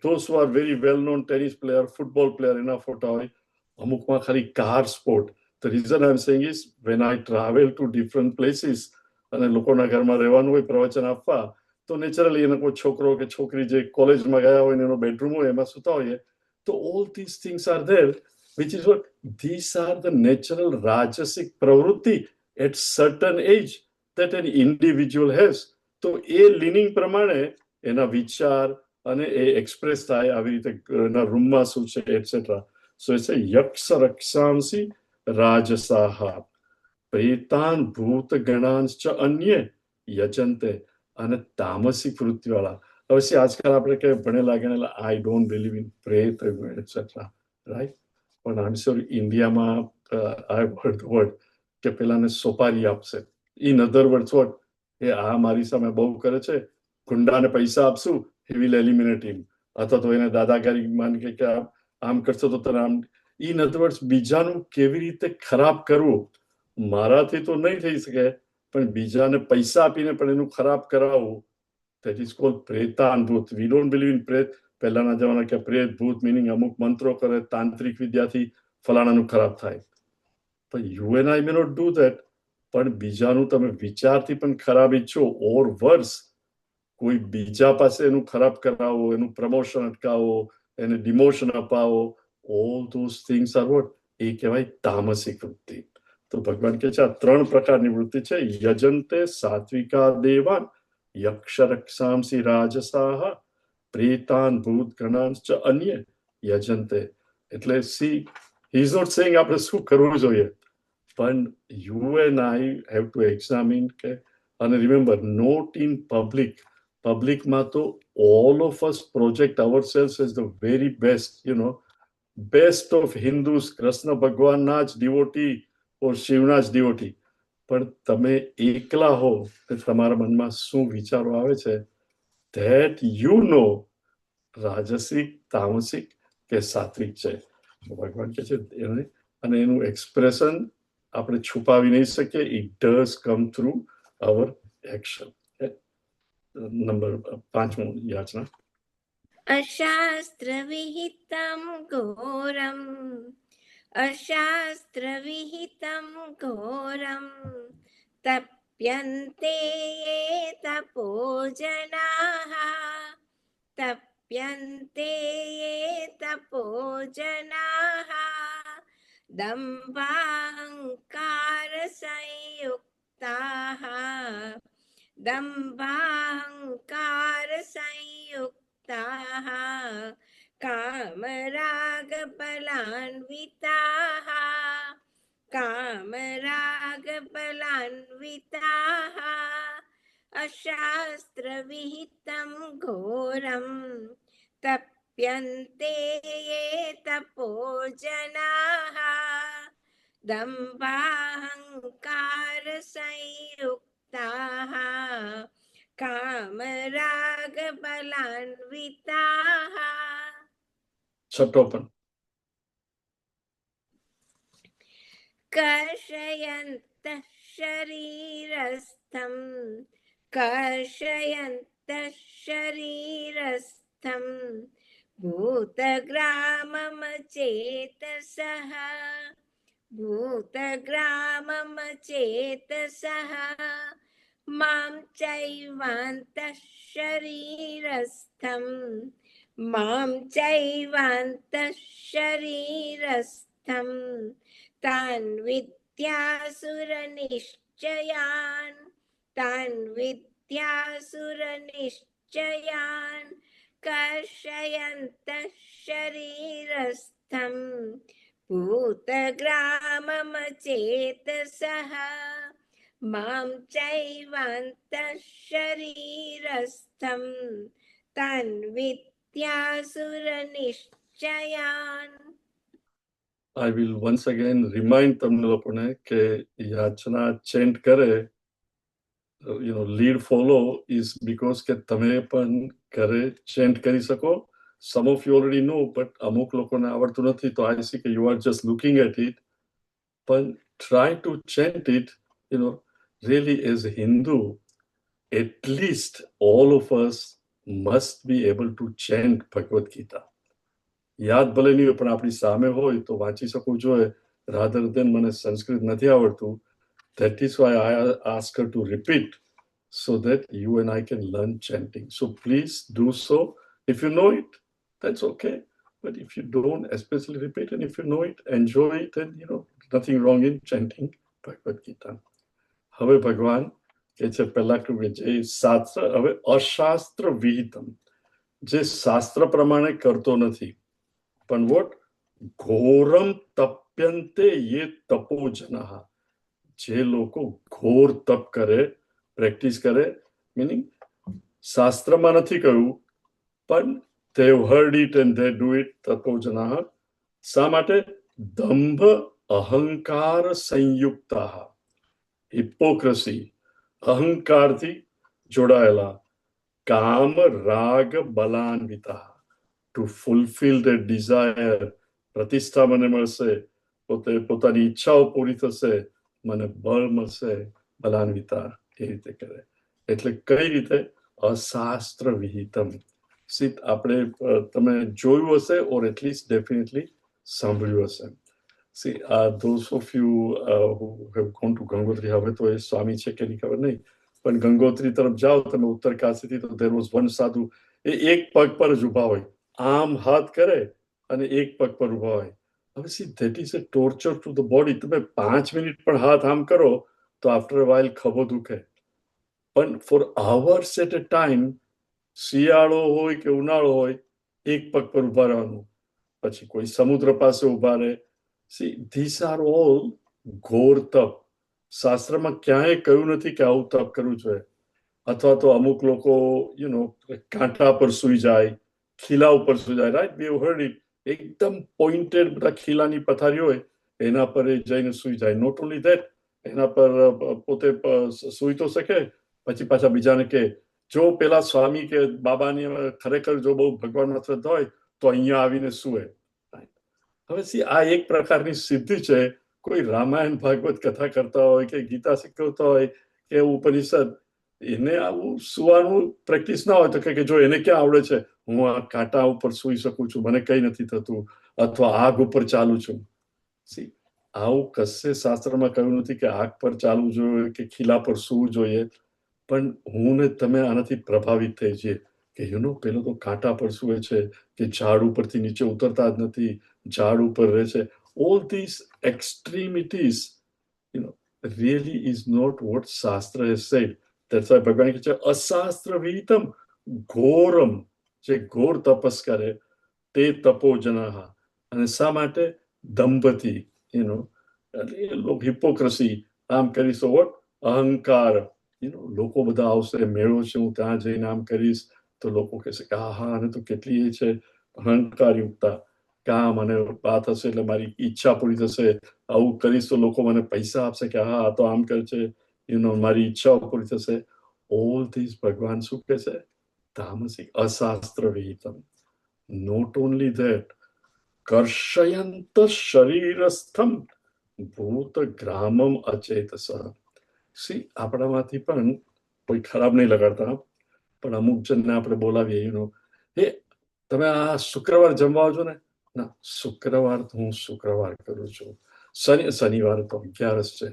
those who are very well known tennis player, football player, એના ફોટા હોય. અમુકમાં ખાલી car sport. The reason I'm saying is when I travel to different places અને લોકોના ઘરમાં રહેવાનું હોય, પ્રવચન આપવા, તો નેચરલી એનો કોઈ છોકરો કે છોકરી જે કોલેજમાં ગયા હોય ને એનો બેડરૂમ હોય એમાં સુતા હોઈએ, તો all these things are there, which is what these are the natural rajasic પ્રવૃત્તિ at certain age that an individual has. તો એ લીનિંગ પ્રમાણે એના વિચાર અને એ એક્સપ્રેસ થાય આવી રીતે એના રૂમમાં શું છે એટસેટ્રા. સો એ છે યક્ષ રક્ષાંસી રાજસાહા પ્રેતાન ભૂત ગણાંશ્ચ અન્ય યજંતે. અને તામસિક વૃત્તિવાળા, હવે આજકાલ આપણે કે ભણેલા ગણેલા, આઈ ડોન્ટ બિલીવ ઇન પ્રેત એટસેટ્રા, રાઈટ. પણ આઈ એમ શ્યોર ઇન્ડિયામાં I have heard the word કે પેલાને સોપારી આપશે. ઇન અધર વર્ડ્સ વોટ, એ આ મારી સામે બહુ કરે છે, ગુંડાને પૈસા આપશું, હી વિલ એલિમિનેટ હિમ. અથવા તો એને દાદાગીરી માન કે આમ કરશો તો તને આમ. ઇન અધર વર્ડ્સ બીજાનું કેવી રીતે ખરાબ કરવું. મારાથી તો નહીં થઈ શકે, પણ બીજાને પૈસા આપીને પણ એનું ખરાબ કરાવવું, that is called પ્રેતાનભૂત. વી ડોન્ટ બિલીવ ઇન પ્રેત. પહેલાના જમાના કે પ્રેત ભૂત મિનિંગ અમુક મંત્રો કરે, તાંત્રિક વિદ્યાથી ફલાણાનું ખરાબ થાય. પણ you and I may not do that. પણ બીજાનું તમે વિચારથી પણ ખરાબ ઈચ્છો, ઓર વર્સ કોઈ બીજા પાસે એનું ખરાબ કરાવો, એનું પ્રમોશન અટકાવો, એને ડિમોશન અપાવો, all those things are what? એ કહેવાય તામસિક વૃત્તિ. તો ભગવાન કહે છે આ 3 પ્રકારની વૃત્તિ છે. યજંતે સાત્વિકા દેવાન, યક્ષ રક્ષાંસી રાજસાહ, પ્રેતાન ભૂત ગણાંશ્ચ અન્ય યજંતે. એટલે so he is not saying આપણે શું કરવું જોઈએ, પણ you and I have to examine કે. અને રિમેમ્બર, નોટ ઇન પબ્લિક. પબ્લિકમાં તો all of us project ourselves as the very best, best of Hindus, Krishna ભગવાનના જ ડિવોટી ઓર શિવના જ ડિવોટી. પણ તમે એકલા હો તમારા મનમાં શું વિચારો આવે છે, ધેટ રાજસિક, તામસિક કે સાત્વિક છે. ભગવાન કહે છે અને એનું એક્સપ્રેશન આપણે છુપાવી નહીં શકીએ. It does come through our action. Number 5 याचना. अशास्त्रविहितं घोरम् अशास्त्रविहितं घोरं तप्यन्ते ये तपो जनाः तप्यन्ते ये तपो जनाः दम्भाहङ्कारसंयुक्ताः दम्भाहङ्कारसंयुक्ताः कामरागबलान्विताः कामरागबलान्विताः अशास्त्रविहितं घोरं तप्यन्ते ये तपो जनाः दम्भाहङ्कारसंयुक्ताः कामरागबलान्विताः. Chapter कर्षयन्तः शरीरस्थं कर्षयन्तः शरीरस्थं भूतग्राममचेतसः भूतग्राममचेतसः मां चैवान्तः शरीरस्थं मां चैवान्तः शरीरस्थं तान् विद्यासुरनिश्चयान् कर्षयन्तः शरीरस्थं भूतग्राममचेतसः मां चैवान्तः शरीरस्थं तान् विद्यासुरनिश्चयान्. I will once again remind તમને લોકોને કે યાચના ચેન્ટ કરે, lead follow is because કે તમે પણ ઘરે ચેન્ટ કરી શકો. Some of you already know, but અમુક લોકોને આવડતું નથી, તો I see કે you are just looking at it, but try to chant it, really as a Hindu, at least all of us must be able to chant Bhagavad Gita. યાદ ભલે નહીં હોય પણ આપણી સામે હોય તો વાંચી શકવું જોઈએ, rather than મને સંસ્કૃત નથી આવડતું. That is why I ask her to repeat so that you and I can learn chanting. So please do so. If you know it, that's okay. But if you don't, especially repeat. And if you know it, enjoy it. And nothing wrong in chanting Bhagavad Gita. હવે ભગવાન કે છે પહેલા કહ્યું કે જે શાસ્ત્ર, હવે અશાસ્ત્ર વિહિતમ, જે શાસ્ત્ર પ્રમાણે કરતો નથી, પણ વોટ ઘોરમ તપ્યંતે યે તપો જનાહ, જે લોકો ઘોર તપ કરે, પ્રેક્ટિસ કરે, મીનિંગ શાસ્ત્રમાં નથી કહ્યું પણ they have heard it and they do it, તપો જનાહ. શા માટે? દંભ અહંકાર સંયુક્તાહ, હિપોક્રસી, અહંકારથી જોડાયેલા, કામ રાગ બલાન્વિતા, to fulfill their desire, પ્રતિષ્ઠા મને મળશે, પોતાની ઈચ્છાઓ પૂરી થશે, મને બળ મળશે, બલાન્વિતા, એ રીતે કરે. એટલે કઈ રીતે? અશાસ્ત્ર વિહિતમ. આપણે તમે જોયું હશે, or at least definitely સાંભળ્યું હશે. See, those of you who have gone to Gangotri, હવે તો એ સ્વામી છે કે નહીં ખબર નહીં, પણ ગંગોત્રી તરફ જાઓ તમે ઉત્તર કાશીથી, તો there was one સાધુ, એ એક પગ પર જ ઊભા હોય, આમ હાથ કરે અને એક પગ પર ઊભા હોય. હવે see, that is a torture to the body. તમે 5 મિનિટ પણ હાથ આમ કરો તો after a while ખભો દુખે. પણ for hours at a time, શિયાળો હોય કે ઉનાળો હોય, એક પગ પર ઊભા રહેવાનું, પછી કોઈ સમુદ્ર પાસે ઊભા રહે. See, these are all ઘોર તપ. શાસ્ત્રમાં ક્યાંય કહ્યું નથી કે આવું તપ કરવું જોઈએ. અથવા તો અમુક લોકો કાંટા પર સૂઈ જાય, ખીલા ઉપર સૂઈ જાય, right? We have heard it. એકદમ પોઇન્ટેડ બધા ખીલાની પથારી હોય, એના પર જઈને સૂઈ જાય. નોટ ઓનલી ધેટ, એના પર પોતે સૂઈ તો શકે, પછી પાછા બીજાને કે જો પેલા સ્વામી કે બાબાની ખરેખર જો બહુ ભગવાનમાં શ્રદ્ધા હોય તો અહીંયા આવીને સૂએ. હવે સી, આ એક પ્રકારની સિદ્ધિ છે. કોઈ રામાયણ ભાગવત કથા કરતા હોય કે ગીતા શીખવતા હોય કે ઉપનિષદ એને આવું સુવાનું પ્રેક્ટિસ ના હોય તો કે જો એને ક્યાં આવડે છે, હું આ કાંટા ઉપર સૂઈ શકું છું, મને કઈ નથી થતું, અથવા આગ ઉપર ચાલું છું. સી આવું કશે શાસ્ત્રમાં કહ્યું નથી કે આગ પર ચાલવું જોઈએ કે ખીલા પર સૂવું જોઈએ. પણ હું ને તમે આનાથી પ્રભાવિત થઈ છીએ કે પેલો તો કાંટા પર સૂવે છે, કે ઝાડ ઉપરથી નીચે ઉતરતા જ નથી, ઝાડ ઉપર રહે છે. All this extremities really is not what Shastra has said. That's why ભગવાન કહે છે અશાસ્ત્ર વિહિતમ ઘોરમ, જે ઘોર તપસ કરે તે તપોજનાહ. અને શા માટે? દંભથી, હિપોક્રસી. આમ કરીશ તો વોટ? અહંકાર. લોકો બધા આવશે, મેળો છે, હું ત્યાં જઈને આમ કરીશ તો લોકો કહેશે કે હા આને તો કેટલી એ છે અહંકાર યુક્તા, કામ અને વાત હશે એટલે મારી ઈચ્છા પૂરી થશે, આવું કરીશ તો લોકો મને પૈસા આપશે કે હા આ તો આમ કરે છે, મારી ઈચ્છાઓ પૂરી થશે. ઓલ ધીસ ભગવાન શું કહે છે? તામસિક, અશાસ્ત્ર વિહિતમ. નોટ ઓનલી ધેટ, કર્ષયંત શરીરસ્થમ ભૂત ગ્રામમ અચેતસ. સી આપણામાંથી પણ કોઈ ખરાબ નહીં લગાડતા, પણ અમુક જણને આપણે બોલાવીએ, એ તમે આ શુક્રવાર જમવા આવજો ને. ના, શુક્રવાર તો હું શુક્રવાર કરું છું, શનિવારે તો 11 છે,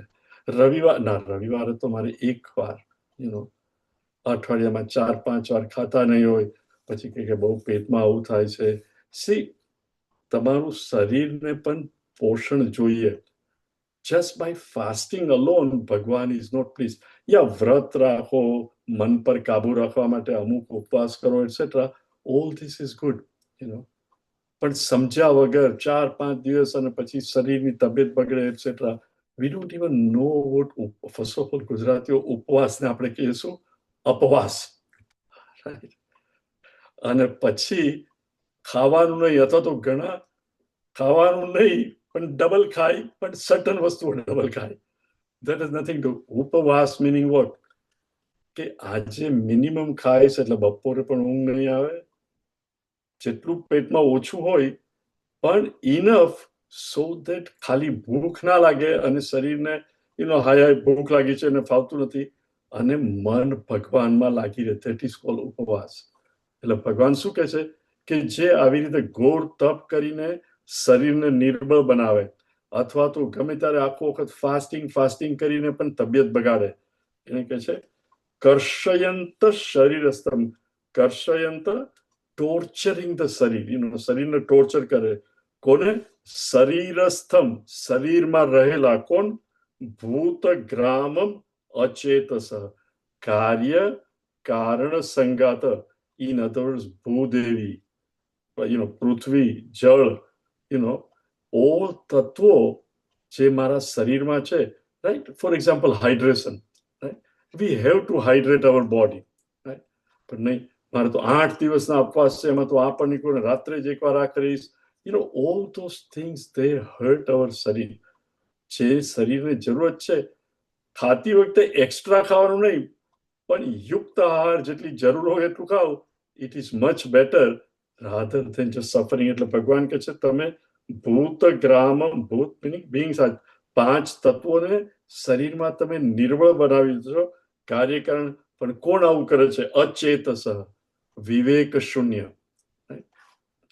રવિવારે તો મારે એક વાર, અઠવાડિયામાં 4-5 વાર ખાતા નહીં હોય, પછી કે બહુ પેટમાં આવું થાય છે. સી તમારું શરીરને પણ પોષણ જોઈએ. જસ્ટ બાય ફાસ્ટિંગ અલોન ભગવાન ઇઝ નોટ પ્લીઝ. યા વ્રત રાખો, મન પર કાબુ રાખવા માટે અમુક ઉપવાસ કરો, etcetera. All this is good, પણ સમજ્યા વગર 4-5 દિવસ અને પછી શરીરની તબિયત બગડે, etcetera. We don't even know what. First of all ગુજરાતીઓ ઉપવાસને આપણે કહીશું અપવાસ, અને પછી ખાવાનું નહીં, અથવા તો ઘણા ખાવાનું નહીં પણ ડબલ ખાય, પણ સર્ટન વસ્તુઓ ડબલ ખાય. ધેટ ઇઝ નથિંગ ટુ ઉપવાસ. Meaning what? કે આજે મિનિમમ ખાય છે એટલે બપોરે પણ ઊંઘ નહીં આવે, જેટલું પેટમાં ઓછું હોય પણ ઇનફ સો ધેટ ખાલી ભૂખ ના લાગે અને શરીરને હાય ભૂખ લાગી છે અને ફાવતું નથી, અને મન ભગવાનમાં લાગી રહે. ધેટ ઇઝ કોલ્ડ ઉપવાસ. એટલે ભગવાન શું કહે છે કે જે આવી રીતે ઘોર તપ કરીને શરીરને નિર્બળ બનાવે, અથવા તો ગમે ત્યારે આખો વખત ફાસ્ટિંગ કરીને પણ તબિયત બગાડે, એને કહે છે કર્ષયંત શરીરસ્થમ. કર્ષયંત, ટોર્ચરિંગ ધ શરીર, શરીરને ટોર્ચર કરે. કોને? શરીરસ્થમ, શરીરમાં રહેલા. કોણ? ભૂત ગ્રામમ અચેતસ. કાર્ય કારણ સંગાત. ઇન અધર વર્ડ્સ ભૂદેવી, પૃથ્વી, જળ, ઓલ તત્વો જે મારા શરીરમાં છે, right. For example hydration, right. We have to hydrate hour body, right. પણ નહીં, મારે તો 8 દિવસના ઉપવાસ છે, એમાં તો આ પણ નીકળે, રાત્રે જ એકવાર આ કરીશ. All those things they hurt our શરીર. જે શરીરને જરૂરત છે, ખાતી વખતે એક્સ્ટ્રા ખાવાનું નહીં, પણ યુક્ત આહાર જેટલી જરૂર હોય એટલું ખાઓ. It is much better rather than just suffering. એટલે ભગવાન કહે છે તમે ભૂત ગ્રામ, ભૂત મિનિંગ બીંગ્સ, 5 તત્વોને શરીરમાં તમે નિર્બળ બનાવી દીધો, કાર્યકારણ. પણ કોણ આવું કરે છે? અચેતસ, વિવેક શૂન્ય.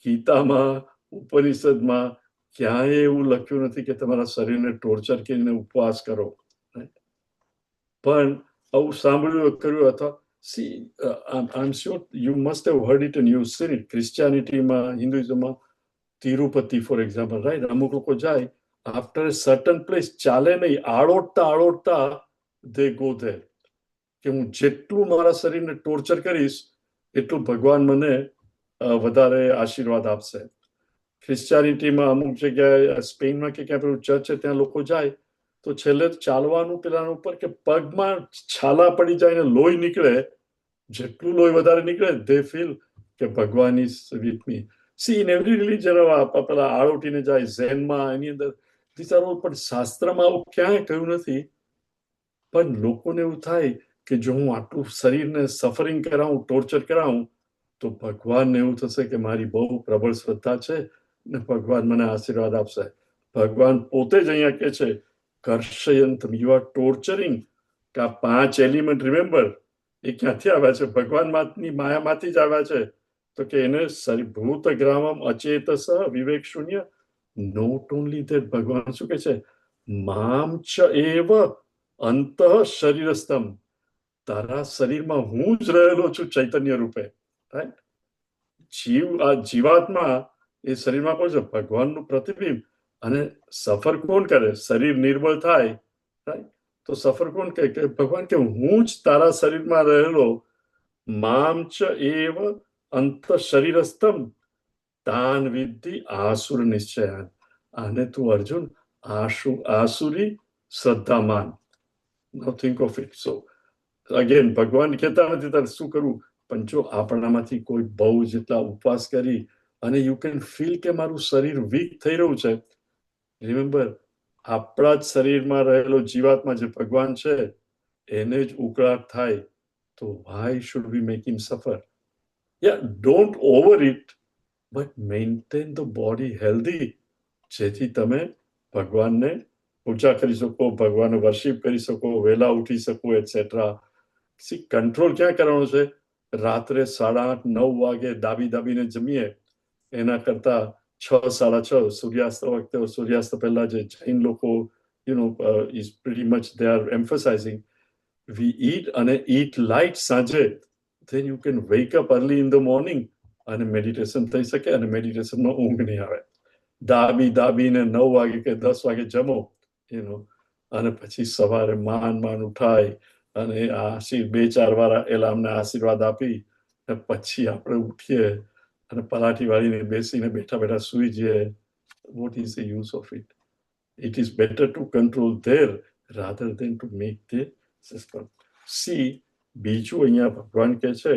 ગીતામાં, ઉપનિષદમાં ક્યાંય એવું લખ્યું નથી કે તમારા શરીરને ટોર્ચર કરીને ઉપવાસ કરો. પણ આવું સાંભળ્યું, કર્યું, અથવા see I am sure you must have heard it and you seen it. ક્રિશ્ચિયાનિટીમાં, હિન્દુઇઝમમાં, તિરુપતિ ફોર એક્ઝામ્પલ, રાઈટ. અમુક લોકો જાય, આફ્ટર એ સર્ટન પ્લેસ ચાલે નહીં, આળોટતા દે ગો ધેર, કે હું જેટલું મારા શરીરને ટોર્ચર કરીશ એટલું ભગવાન મને વધારે આશીર્વાદ આપશે. ક્રિશ્ચિયાનિટીમાં અમુક જગ્યાએ, સ્પેનમાં કે ક્યાં પેલું ચર્ચ છે, ત્યાં લોકો જાય તો છેલ્લે ચાલવાનું પેલા ઉપર કે પગમાં છાલા પડી જાય ને લોહી નીકળે, જેટલું લોહી વધારે નીકળે દે ફીલ કે ભગવાન is with me. C in every religion પેલા આળોટીને જાય, ઝેનમાં, એની અંદર વિચારો. પણ શાસ્ત્રમાં આવું ક્યાંય કહ્યું નથી. પણ લોકોને એવું થાય કે જો હું આટલું શરીરને સફરિંગ કરાવું, ટોર્ચર કરાવું, તો ભગવાનને એવું થશે કે મારી બહુ પ્રબળ શ્રદ્ધા છે ને ભગવાન મને આશીર્વાદ આપશે. ભગવાન પોતે જ અહીંયા કહે છે કર્ષયંતમ, યુ આર ટોર્ચરિંગ કે આ 5 એલિમેન્ટ રિમેમ્બર એ ક્યાંથી આવ્યા છે? ભગવાનની માયામાંથી જ આવ્યા છે. તો કે એને ભૂત ગ્રામમ અચેતસ વિવેક શૂન્ય. નોટ ઓનલી ધેટ, ભગવાન શું કે છે? મામ ચ એવ અંતઃ શરીરસ્થમ, તારા શરીરમાં હું જ રહેલો છું ચૈતન્ય રૂપે. રાઈટ? જીવાત્મા એ શરીરમાં કોણ છે? ભગવાનનું પ્રતિબિંબ. અને સફર કોણ કરે? શરીર નિર્બળ થાય, રાઈટ? તો સફર કોણ કહે? કે ભગવાન કે હું જ તારા શરીરમાં રહેલો, મામ ચ એવ અંત શરીરસ્થમ તાન વિદ્ધિ આસુર નિશ્ચયાન. આને તું Arjun આસુરી શ્રદ્ધામાન. Now think of it. So again, ભગવાન કહેતા નથી તારે શું કરવું, પણ જો આપણામાંથી કોઈ બહુ જેટલા ઉપવાસ કરી અને યુ કેન ફીલ કે મારું શરીર વીક થઈ રહ્યું છે, રિમેમ્બર આપણા જ શરીરમાં રહેલો જીવાત્મા જે ભગવાન છે એને જ ઉકળાટ થાય, તો why should we make him suffer? Yeah, don't overeat, but maintain the body healthy, જેથી તમે ભગવાનને પૂજા કરી શકો, ભગવાનને વર્શિપ કરી શકો, વહેલા ઉઠી શકો, એટસેટ્રા. કંટ્રોલ ક્યાં કરવાનો છે? રાત્રે 8:30 9 વાગે દાબીને જમીએ એના કરતા 6 6:30 સૂર્યાસ્ત વખતે, સૂર્યાસ્ત પહેલા જે જૈન લોકો is pretty much they are emphasizing we eat અને eat light સાંજે, then you can wake up early in the morning અને મેડિટેશન થઈ શકે. અને મેડિટેશનમાં ઊંઘ નહીં આવે. દાબીને 9 વાગે કે 10 વાગે જમો અને પછી સવારે માન ઉઠાય અને આ 2-4 વાર એલાર્મને આશીર્વાદ આપી પછી આપણે ઉઠીએ અને પલાઠી વાળીને બેસીને બેઠા સૂઈ જઈએ. What is the use of it? It is better to control there rather than to make the system. See, બીજું અહીંયા ભગવાન કહે છે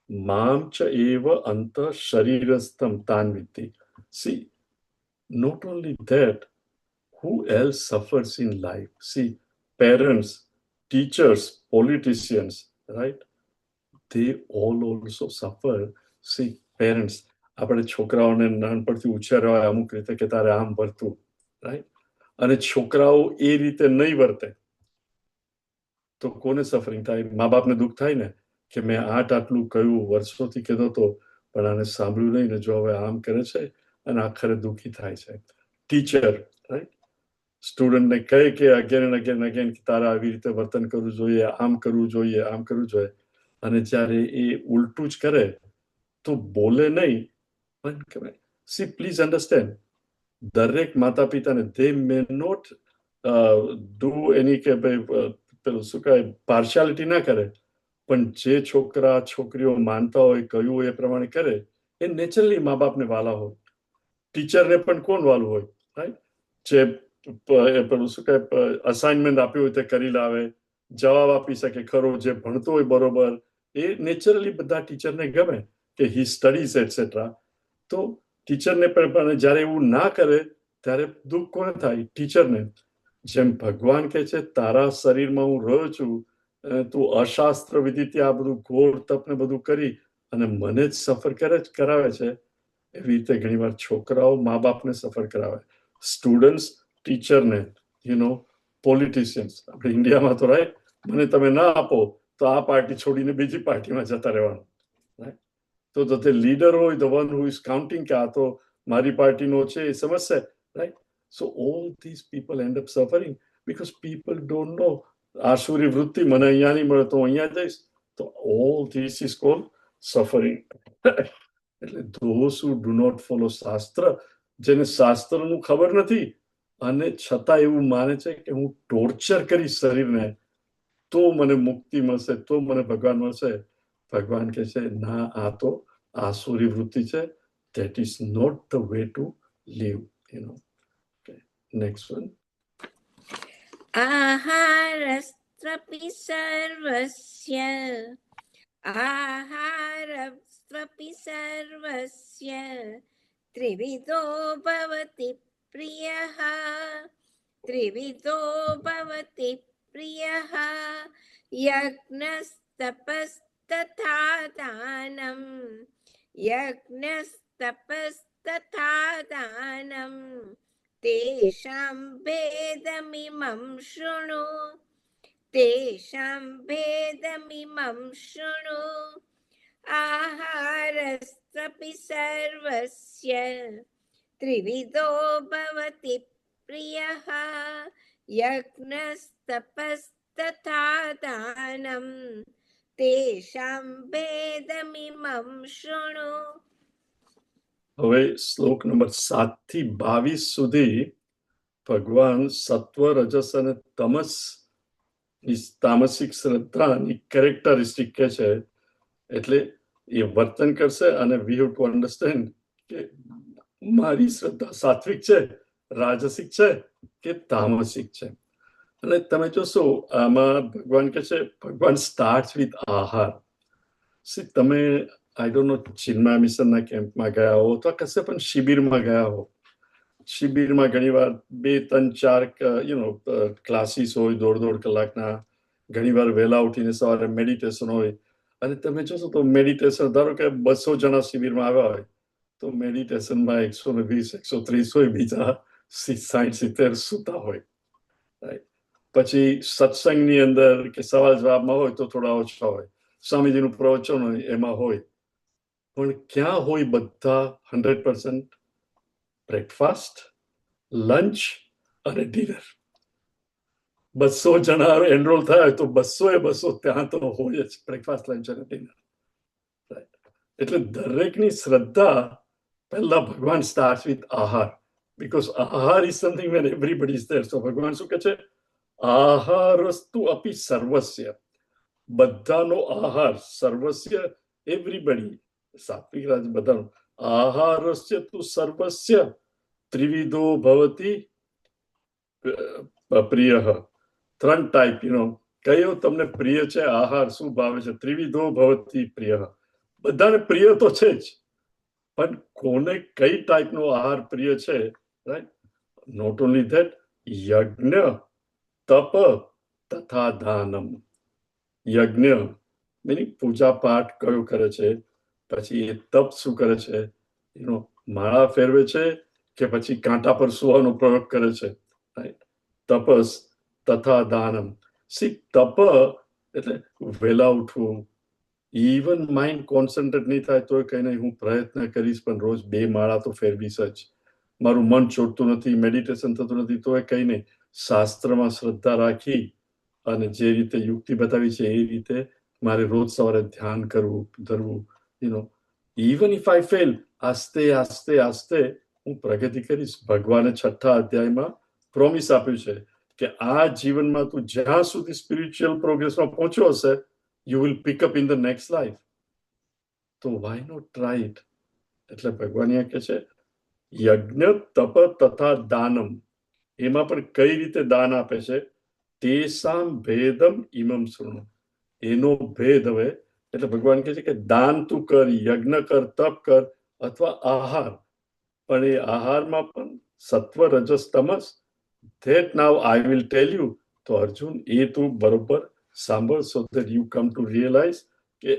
મામ ચ એવ અંત શરીરસ્થમ તાન વિદ્ધિ. See, not only that, who else suffers in life? See, parents, teachers, politicians, right? They all also suffer. See, parents, આપણે છોકરાઓને નાનપણથી ઉછેરવા અમુક રીતે કે તારે આમ વર્તું, રાઈટ? અને છોકરાઓ એ રીતે નહીં વર્તે તો કોને સફરિંગ થાય? મા બાપને દુઃખ થાય ને કે મેં આટલું કહ્યું, વર્ષોથી કહેતો હતો પણ આને સાંભળ્યું નહીં ને જો હવે આમ કરે છે, અને આખરે દુઃખી થાય છે. Teacher, right? સ્ટુડન્ટને કહે કે અગેન એન્ડ અગેન કે તારે આવી રીતે વર્તન કરવું જોઈએ, આમ કરવું જોઈએ, આમ કરવું જોઈએ, અને જ્યારે એ ઉલટું જ કરે તો બોલે નહીં પણ કહેવાય. સી, પ્લીઝ અન્ડરસ્ટેન્ડ, દરેક માતા પિતાને દે મે નોટ ડુ એની કે ભાઈ પેલું શું કહે પાર્શિયાલિટી ના કરે, પણ જે છોકરા છોકરીઓ માનતા હોય, કહ્યું હોય એ પ્રમાણે કરે, એ નેચરલી મા બાપને વાલા હોય. ટીચરને પણ કોણ વાલું હોય? રાઈટ? જે પેલું શું કહે અસાઇનમેન્ટ આપ્યું હોય તે કરી લાવે, જવાબ આપી શકે ખરો, જે ભણતો હોય બરોબર, એ નેચરલી બધા ટીચરને ગમે કે હી સ્ટડીઝ એટસેટ્રા. તો ટીચરને પણ જ્યારે એવું ના કરે ત્યારે દુઃખ કોને થાય? ટીચરને. જેમ ભગવાન કહે છે તારા શરીરમાં હું રહ્યો છું, તું અશાસ્ત્ર વિધિથી આ બધું ઘોર તપને બધું કરી અને મને જ સફર કરાવે છે, એવી રીતે ઘણીવાર છોકરાઓ મા બાપને સફર કરાવે, સ્ટુડન્ટ્સ ટીચરને, પોલિટિશિયન્સ. આપણે ઇન્ડિયામાં તો રાઈટ, મને તમે ના આપો તો આ પાર્ટી છોડીને બીજી પાર્ટીમાં જતા રહેવાનું. તો તે લીડર હોય, the one who is counting કે આ તો મારી પાર્ટીનો છે, એ સમજશે, right? So all these people end up suffering because people don't know. આસુરી વૃત્તિ, મને અહીંયા નહીં મળે તો અહીંયા જઈશ. તો all this is called suffering. એટલે those who do not follow શાસ્ત્ર, જેને શાસ્ત્રનું ખબર નથી અને છતાં એવું માને છે કે હું ટોર્ચર કરીશ શરીરને તો મને મુક્તિ મળશે, તો મને ભગવાન મળશે. ભગવાન કહે છે ના, આ તો આસુરી વૃત્તિ છે. That is not the way to live. Next one. आहारस्त्वपि सर्वस्य त्रिविधो भवति प्रियः यज्ञस्तपस्तथा दानं तेषां भेदमिमं शृणु. तेषां भेदमिमं शृणु आहारस्त्वपि सर्वस्य त्रिविधो भवति प्रियः यज्ञस्तपस्तथा दानं तेषां भेदमिमं शृणु. હવે શ્લોક નંબર 7 થી 22 સુધી ભગવાન સત્વ રજસ અને તમસ તામસિક શ્રદ્ધાની કેરેક્ટરિસ્ટિક કે છે, એટલે એ વર્તન કરશે અને વી હેવ ટુ અન્ડરસ્ટેન્ડ કે મારી શ્રદ્ધા સાત્વિક છે, રાજસિક છે કે તામસિક છે. અને તમે જોશો આમાં ભગવાન કે છે, ભગવાન સ્ટાર્ટ વિથ આહાર. તમે આઈ ડોન્ટ નો ચિન્મય મિશનના કેમ્પમાં ગયા હો તો કશે પણ શિબિરમાં ગયા હો, શિબિરમાં ઘણીવાર 2-3-4 ક્લાસીસ હોય, 1.5 કલાકના, ઘણીવાર વહેલા ઉઠીને સવારે મેડિટેશન હોય. અને તમે જોશો તો મેડિટેશન, ધારો કે 200 જણા શિબિરમાં આવ્યા હોય તો મેડિટેશનમાં 120-130 હોય, બીજા 60-70 સૂતા હોય. પછી સત્સંગની અંદર કે સવાલ જવાબમાં હોય તો થોડા ઓછા હોય, સ્વામીજીનું પ્રવચન હોય એમાં હોય, પણ ક્યાં હોય બધા 100%? બ્રેકફાસ્ટ, લંચ અને ડિનર. 200 જણા એનરોલ થયા હોય તો 200 ત્યાં તો હોય જ, બ્રેકફાસ્ટ, લંચ અને ડિનર. એટલે દરેકની શ્રદ્ધા પહેલા ભગવાન start with ahar, because ahar is something when everybody is there. So ભગવાન શું કહે છે? આહારસ્તુ અપી સર્વસ્ય, બધાનો આહાર, સર્વસ્ય એવરીબડી, સાત્વિક રાજ બધાનો આહારસ્ય તુ સર્વસ્ય ત્રિવિધો ભવતિ પ્રિય. 3 ટાઈપ, કયો તમને પ્રિય છે આહાર, શું ભાવે છે? ત્રિવિધો ભવતિ પ્રિય, બધાને પ્રિય તો છે જ, પણ કોને કઈ ટાઈપનો આહાર પ્રિય છે, રાઈટ? નોટ ઓનલી ધેટ, યજ્ઞ, તપ તથા દાનમ. યજ્ઞ મીનિંગ પૂજા પાઠ કયો કરે છે, પછી એ તપ શું કરે છે, માળા ફેરવે છે કે પછી કાંટા પર સુવાનો પ્રયોગ કરે છે, રાઈટ? તપસ તથા દાનમ. સી, તપ એટલે વહેલા ઉઠવું, ઇવન માઇન્ડ કોન્સન્ટ્રેટ નહીં થાય તો કઈ નહીં, હું પ્રયત્ન કરીશ પણ રોજ 2 માળા તો ફેરવીશ જ. મારું મન છોડતું નથી, મેડિટેશન થતું નથી તો કઈ નહીં, શાસ્ત્રમાં શ્રદ્ધા રાખી અને જે રીતે યુક્તિ બતાવી છે એ રીતે મારે રોજ સવારે ધ્યાન કરવું, ધરવું. ઇવન ઇફ આઈ ફેલ, આસ્તે આસ્તે આસ્તે હું પ્રગતિ કરીશ. ભગવાને 6થા અધ્યાયમાં પ્રોમિસ આપ્યું છે કે આ જીવનમાં તું જ્યાં સુધી સ્પિરિચ્યુઅલ પ્રોગ્રેસમાં પહોંચ્યો હશે, you will pick up in the next life. તો વાય નોટ ટ્રાય ઇટ? એટલે ભગવાન અહીંયા કહે છે, યજ્ઞ, તપ તથા દાનમ, એમાં પણ કઈ રીતે દાન આપે છે? તેસામ ભેદમ ઇમમ શૃણુ, એનો ભેદ. હવે એટલે ભગવાન કહે છે કે દાન તું કર, યજ્ઞ કર, તપ કર અથવા આહાર, પણ એ આહારમાં પણ સત્વ, રજસ, તમસ, that now I will tell you. તો અર્જુન, એ તું બરોબર સાંભળ, so that you come to realize કે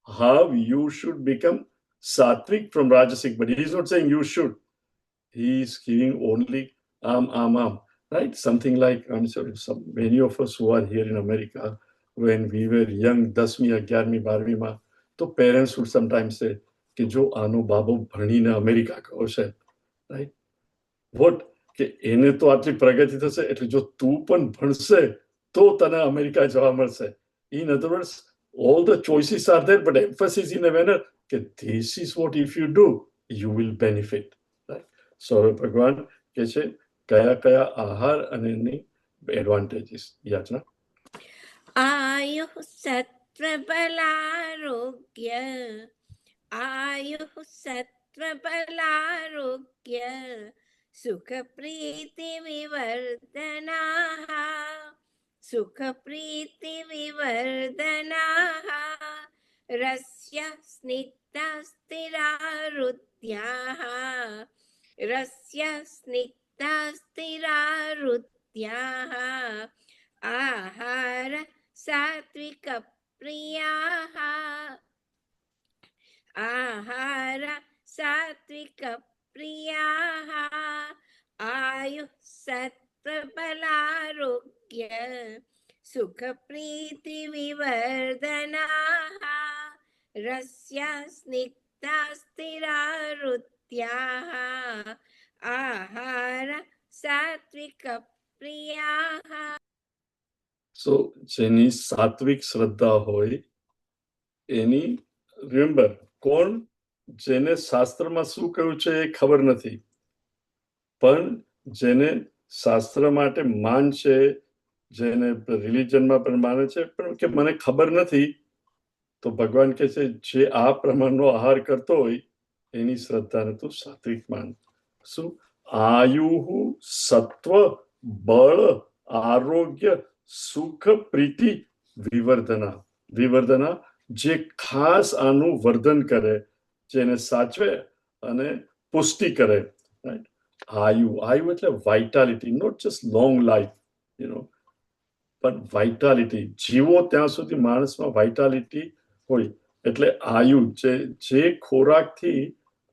how you should become sattvic from rajasic. But he is not saying you should, he is giving only right? Something like, I'm sorry, many of us who are here in America, when we were young, 10મી, 11મી, 12મીમાં, તો parents would sometimes say કે જો આનો બાબો ભણીને America ગયો છે, right? Vote કે એને તો આટલી પ્રગતિ થશે, એટલે જો તું પણ ભણશે તો તને અમેરિકા જવા મળશે. In other words, all the choices are there, but emphasis in a manner કે this is what if you do, you will benefit, right? So ભગવાન કે છે કયા કયા આહાર અને એની એડવાન્ટેજીસ. યાચના. आयुः सत्त्वबलारोग्य, आयुः सत्त्वबलारोग्य सुखप्रीतिविवर्धनाः, सुखप्रीतिविवर्धनाः रस्य स्निग्धा स्थिरा हृद्याः, रस्य स्निग्धा स्थिरा हृद्याः आहार सात्विक प्रियाः, आहार सात्विक प्रियाः आयुः सत्त्वबलारोग्य सुखप्रीतिविवर्धनाः रस्या स्निग्धा स्थिरा रुत्याः आहार सात्विकप्रियाः. સો જેની સાત્વિક શ્રદ્ધા હોય એની રિમેમ્બર કોણ જેને શાસ્ત્રમાં શું કહ્યું છે એ ખબર નથી પણ જેને શાસ્ત્ર માટે માન છે જેને રિલિજનમાં પણ માને છે પણ કે મને ખબર નથી તો ભગવાન કહે છે જે આ પ્રમાણનો આહાર કરતો હોય એની શ્રદ્ધાને તું સાત્વિક માન. શું? આયુ સત્વ બળ આરોગ્ય સુખ પ્રીતિ વિવર્ધના જે ખાસ આનું વર્ધન કરે જેને સાચવે અને પુષ્ટિ કરે. આયુ એટલે vitality, not just long life પણ વાઇટાલિટી. જીવો ત્યાં સુધી માણસમાં વાઇટાલિટી હોય એટલે આયુ જે ખોરાકથી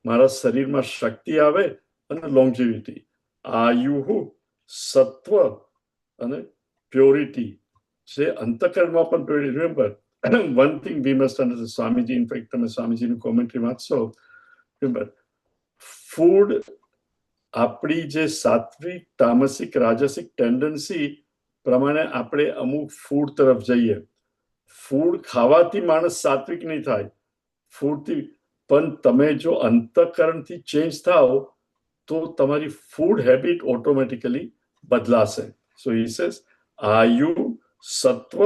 મારા શરીરમાં શક્તિ આવે અને લોંગેવિટી. આયુ સત્વ અને પ્યોરિટી જે અંતઃકરણમાં પણ purity. Remember one thing we must understand, Swamiji in fact તમે સ્વામીજીનું કોમેન્ટ્રી વાંચશો, રિમેમ્બર ફૂડ આપણી જે સાત્વિક તામસિક રાજસિક ટેન્ડન્સી પ્રમાણે આપણે અમુક ફૂડ તરફ જઈએ. ફૂડ ખાવાથી માણસ સાત્વિક નહીં થાય ફૂડથી, પણ તમે જો અંતઃકરણથી ચેન્જ થાઓ તો તમારી ફૂડ હેબિટ ઓટોમેટિકલી બદલાશે. સો હી સેઝ આયુ સત્વ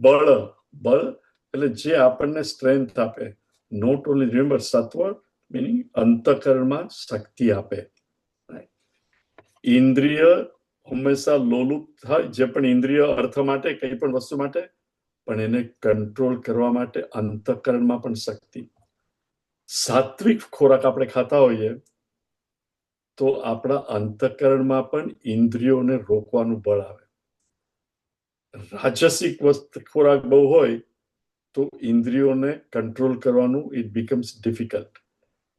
બળ એટલે જે આપણને સ્ટ્રેન્થ આપે. નોટ ઓનલી રિમેમ્બર સત્વ મીનિંગ અંતઃકરણમાં શક્તિ આપે. ઇન્દ્રિય હંમેશા લોલુપ થાય, જે પણ ઇન્દ્રિય અર્થ માટે કઈ પણ વસ્તુ માટે, પણ એને કંટ્રોલ કરવા માટે અંતઃકરણમાં પણ શક્તિ. સાત્વિક ખોરાક આપણે ખાતા હોઈએ તો આપણા અંતઃકરણમાં પણ ઇન્દ્રિયોને રોકવાનું બળ આવે. રાજસિક ખોરાક બહુ હોય તો ઇન્દ્રિયોને કંટ્રોલ કરવાનું ઇટ બીકમ્સ ડિફિકલ્ટ.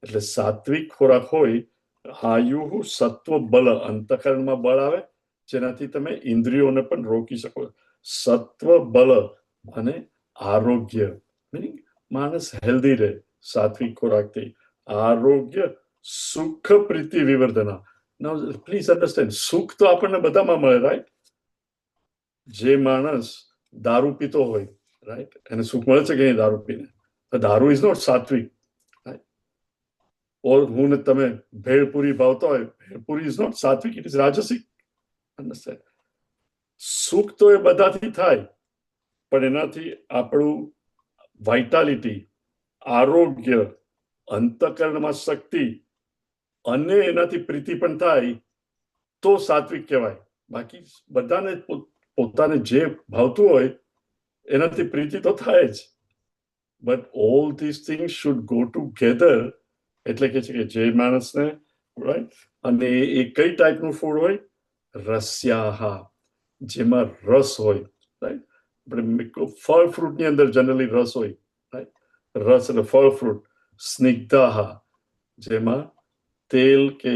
એટલે સાત્વિક ખોરાક હોય આયુ સત્વ બળ, અંતઃકરણમાં બળ આવે જેનાથી તમે ઇન્દ્રિયોને પણ રોકી શકો. સત્વ બળ અને આરોગ્ય મીનિંગ માણસ હેલ્ધી રહે સાત્વિક ખોરાકથી. આરોગ્ય સુખ પ્રીતિ વિવર્ધના. નાઉ પ્લીઝ અન્ડરસ્ટેન્ડ, સુખ તો આપણને બધામાં મળે, રાઈટ? જે માણસ દારૂ પીતો હોય, રાઈટ, એને સુખ મળે છે કે નહીં દારૂ પીને? દારૂ ઇઝ નોટ સાત્વિક. ઓર હું ને તમે ભેળપુરી ભાવતા હોય, bhelpuri is not sattvik, it is rajasik. Understand? સુખ તો એ બધાથી થાય પણ એનાથી આપણું વાઇટાલિટી, આરોગ્ય, અંતઃકરણમાં શક્તિ અને એનાથી પ્રીતિ પણ થાય તો સાત્વિક કહેવાય. બાકી બધાને પોતાને જે ભાવતું હોય એનાથી પ્રીતિ તો થાય જ, but all this things should go together. એટલે કે છે કે જે માણસને રાઈટ, અને એ કઈ ટાઈપનું ફૂડ હોય? રસ્યાહા, જેમાં રસ હોય, રાઈટ? આપણે ફળ ફ્રૂટની અંદર જનરલી રસ હોય, રાઈટ? રસ એટલે ફળ ફ્રૂટ. સ્નિગ્ધાહા, જેમાં તેલ કે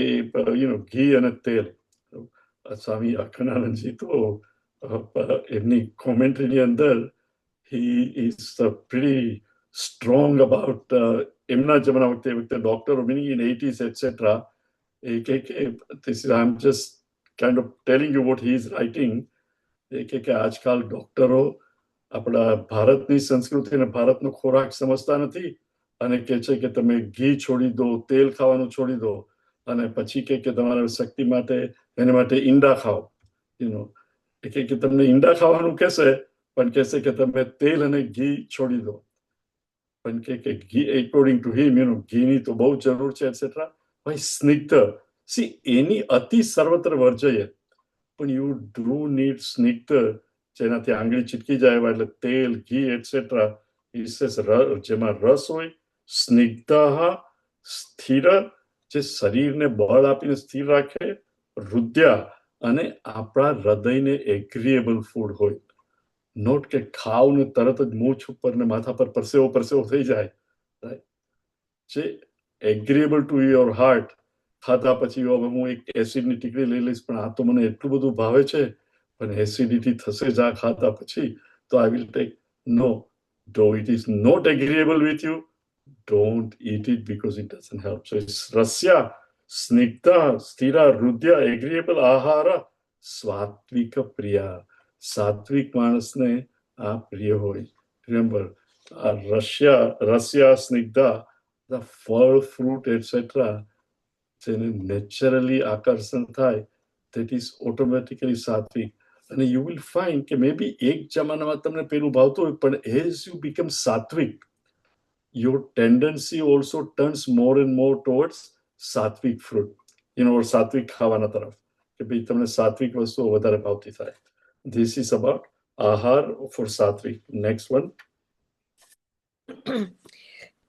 ઘી અને તેલ. સ્વામી અખંડાનંદજી તો એમની કોમેન્ટ્રીની અંદર he is pretty strong about એમના જમાના વખતે ડોક્ટરો meaning in 80s etc. This is, I'm just kind of telling you what he is writing. કે આજકાલ ડોક્ટરો આપણા ભારતની સંસ્કૃતિ અને ભારતનો ખોરાક સમજતા નથી અને કહે છે કે તમે ઘી છોડી દો, તેલ ખાવાનું છોડી દો અને પછી કે તમારા શક્તિ માટે એના માટે ઈંડા ખાઓ. કે તમને ઈંડા ખાવાનું કહેશે પણ કહેશે કે તમે તેલ અને ઘી છોડી દો. પણ કે ઘી એકોર્ડિંગ ટુ હિમ ઘીની તો બહુ જરૂર છે એટસેટ્રા. ભાઈ સ્નિગ્ધ, સી એની અતિ સર્વત્ર વર્જય, પણ યુ ડુ નીડ સ્નિગ્ધ જેનાથી આંગળી ચીટકી જાય એટલે તેલ ઘી એટસેટ્રા. જેમાં રસ હોય. સ્નિગ્ધ સ્થિર, જે શરીરને બળ આપીને સ્થિર રાખે. રુદ્યા, અને આપણા હૃદયને એગ્રીએબલ ફૂડ હોય. નોટ કે ખાવ ને તરત જ મૂછ ઉપર ને માથા પર પરસેવો થઈ જાય. જે એગ્રીએબલ ટુ યોર હાર્ટ. ખાધા પછી હવે હું એક એસિડની ટીકડી લઈ લઈશ પણ આ તો મને એટલું બધું ભાવે છે પણ એસિડિટી થશે જ આ ખાધા પછી, તો I will take no. Though it is not agreeable with you, don't eat it because it doesn't help. So it's rasya, snigdha, sthira, rudya, agreeable, ahara, svatvika priya. સાત્વિક માણસને આ પ્રિય હોય. રિમેમ્બર, આ રસ્યા, સ્નિગ્ધા, the ફળ, ફ્રૂટ એટસેટ્રા જેને naturally આકર્ષણ થાય, that is automatically સાત્વિક. અને યુ વિલ ફાઇન્ડ કે મે બી એક જમાનામાં તમને પેલું ભાવતું હોય, પણ as you become Satwik, your tendency also turns more and more towards Satwik fruit, સાત્વિક ખાવાના તરફ, કે ભાઈ તમને સાત્વિક વસ્તુઓ વધારે ભાવતી થાય. This is about ahar for sattvic. Next one.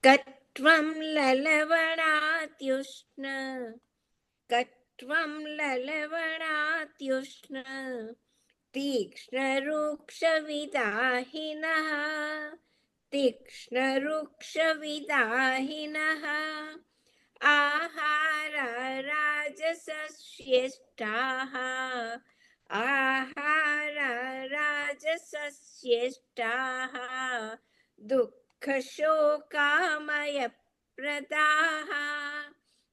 કટ્વમ લલવણાત્યુષ્ણ કટ્વમ લલવણાત્યુષ્ણ તીક્ષ્ણરૂક્ષવિદાહિનઃ તીક્ષ્ણરૂક્ષવિદાહિનઃ આહારા રાજસસ્યેષ્ટાઃ આહારા રાજસસ્યેષ્ટાઃ દુઃખશોકામયપ્રદાઃ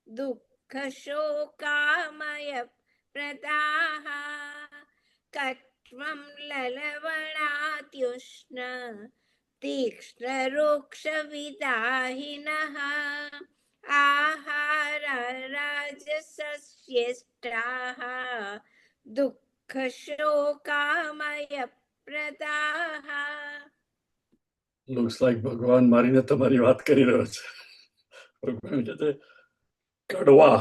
દુઃખશોકામયપ્રદાઃ કટ્વમ લલવણાત્યુષ્ણ તીક્ષ્ણરૂક્ષવિદાહિનઃ આહારા રાજસસ્યેષ્ટાઃ દુઃખશોકામયપ્રદાઃ. Looks like ભગવાન મારીને તમારી વાત કરી રહ્યો છે. ભગવાન કહે છે કડવા,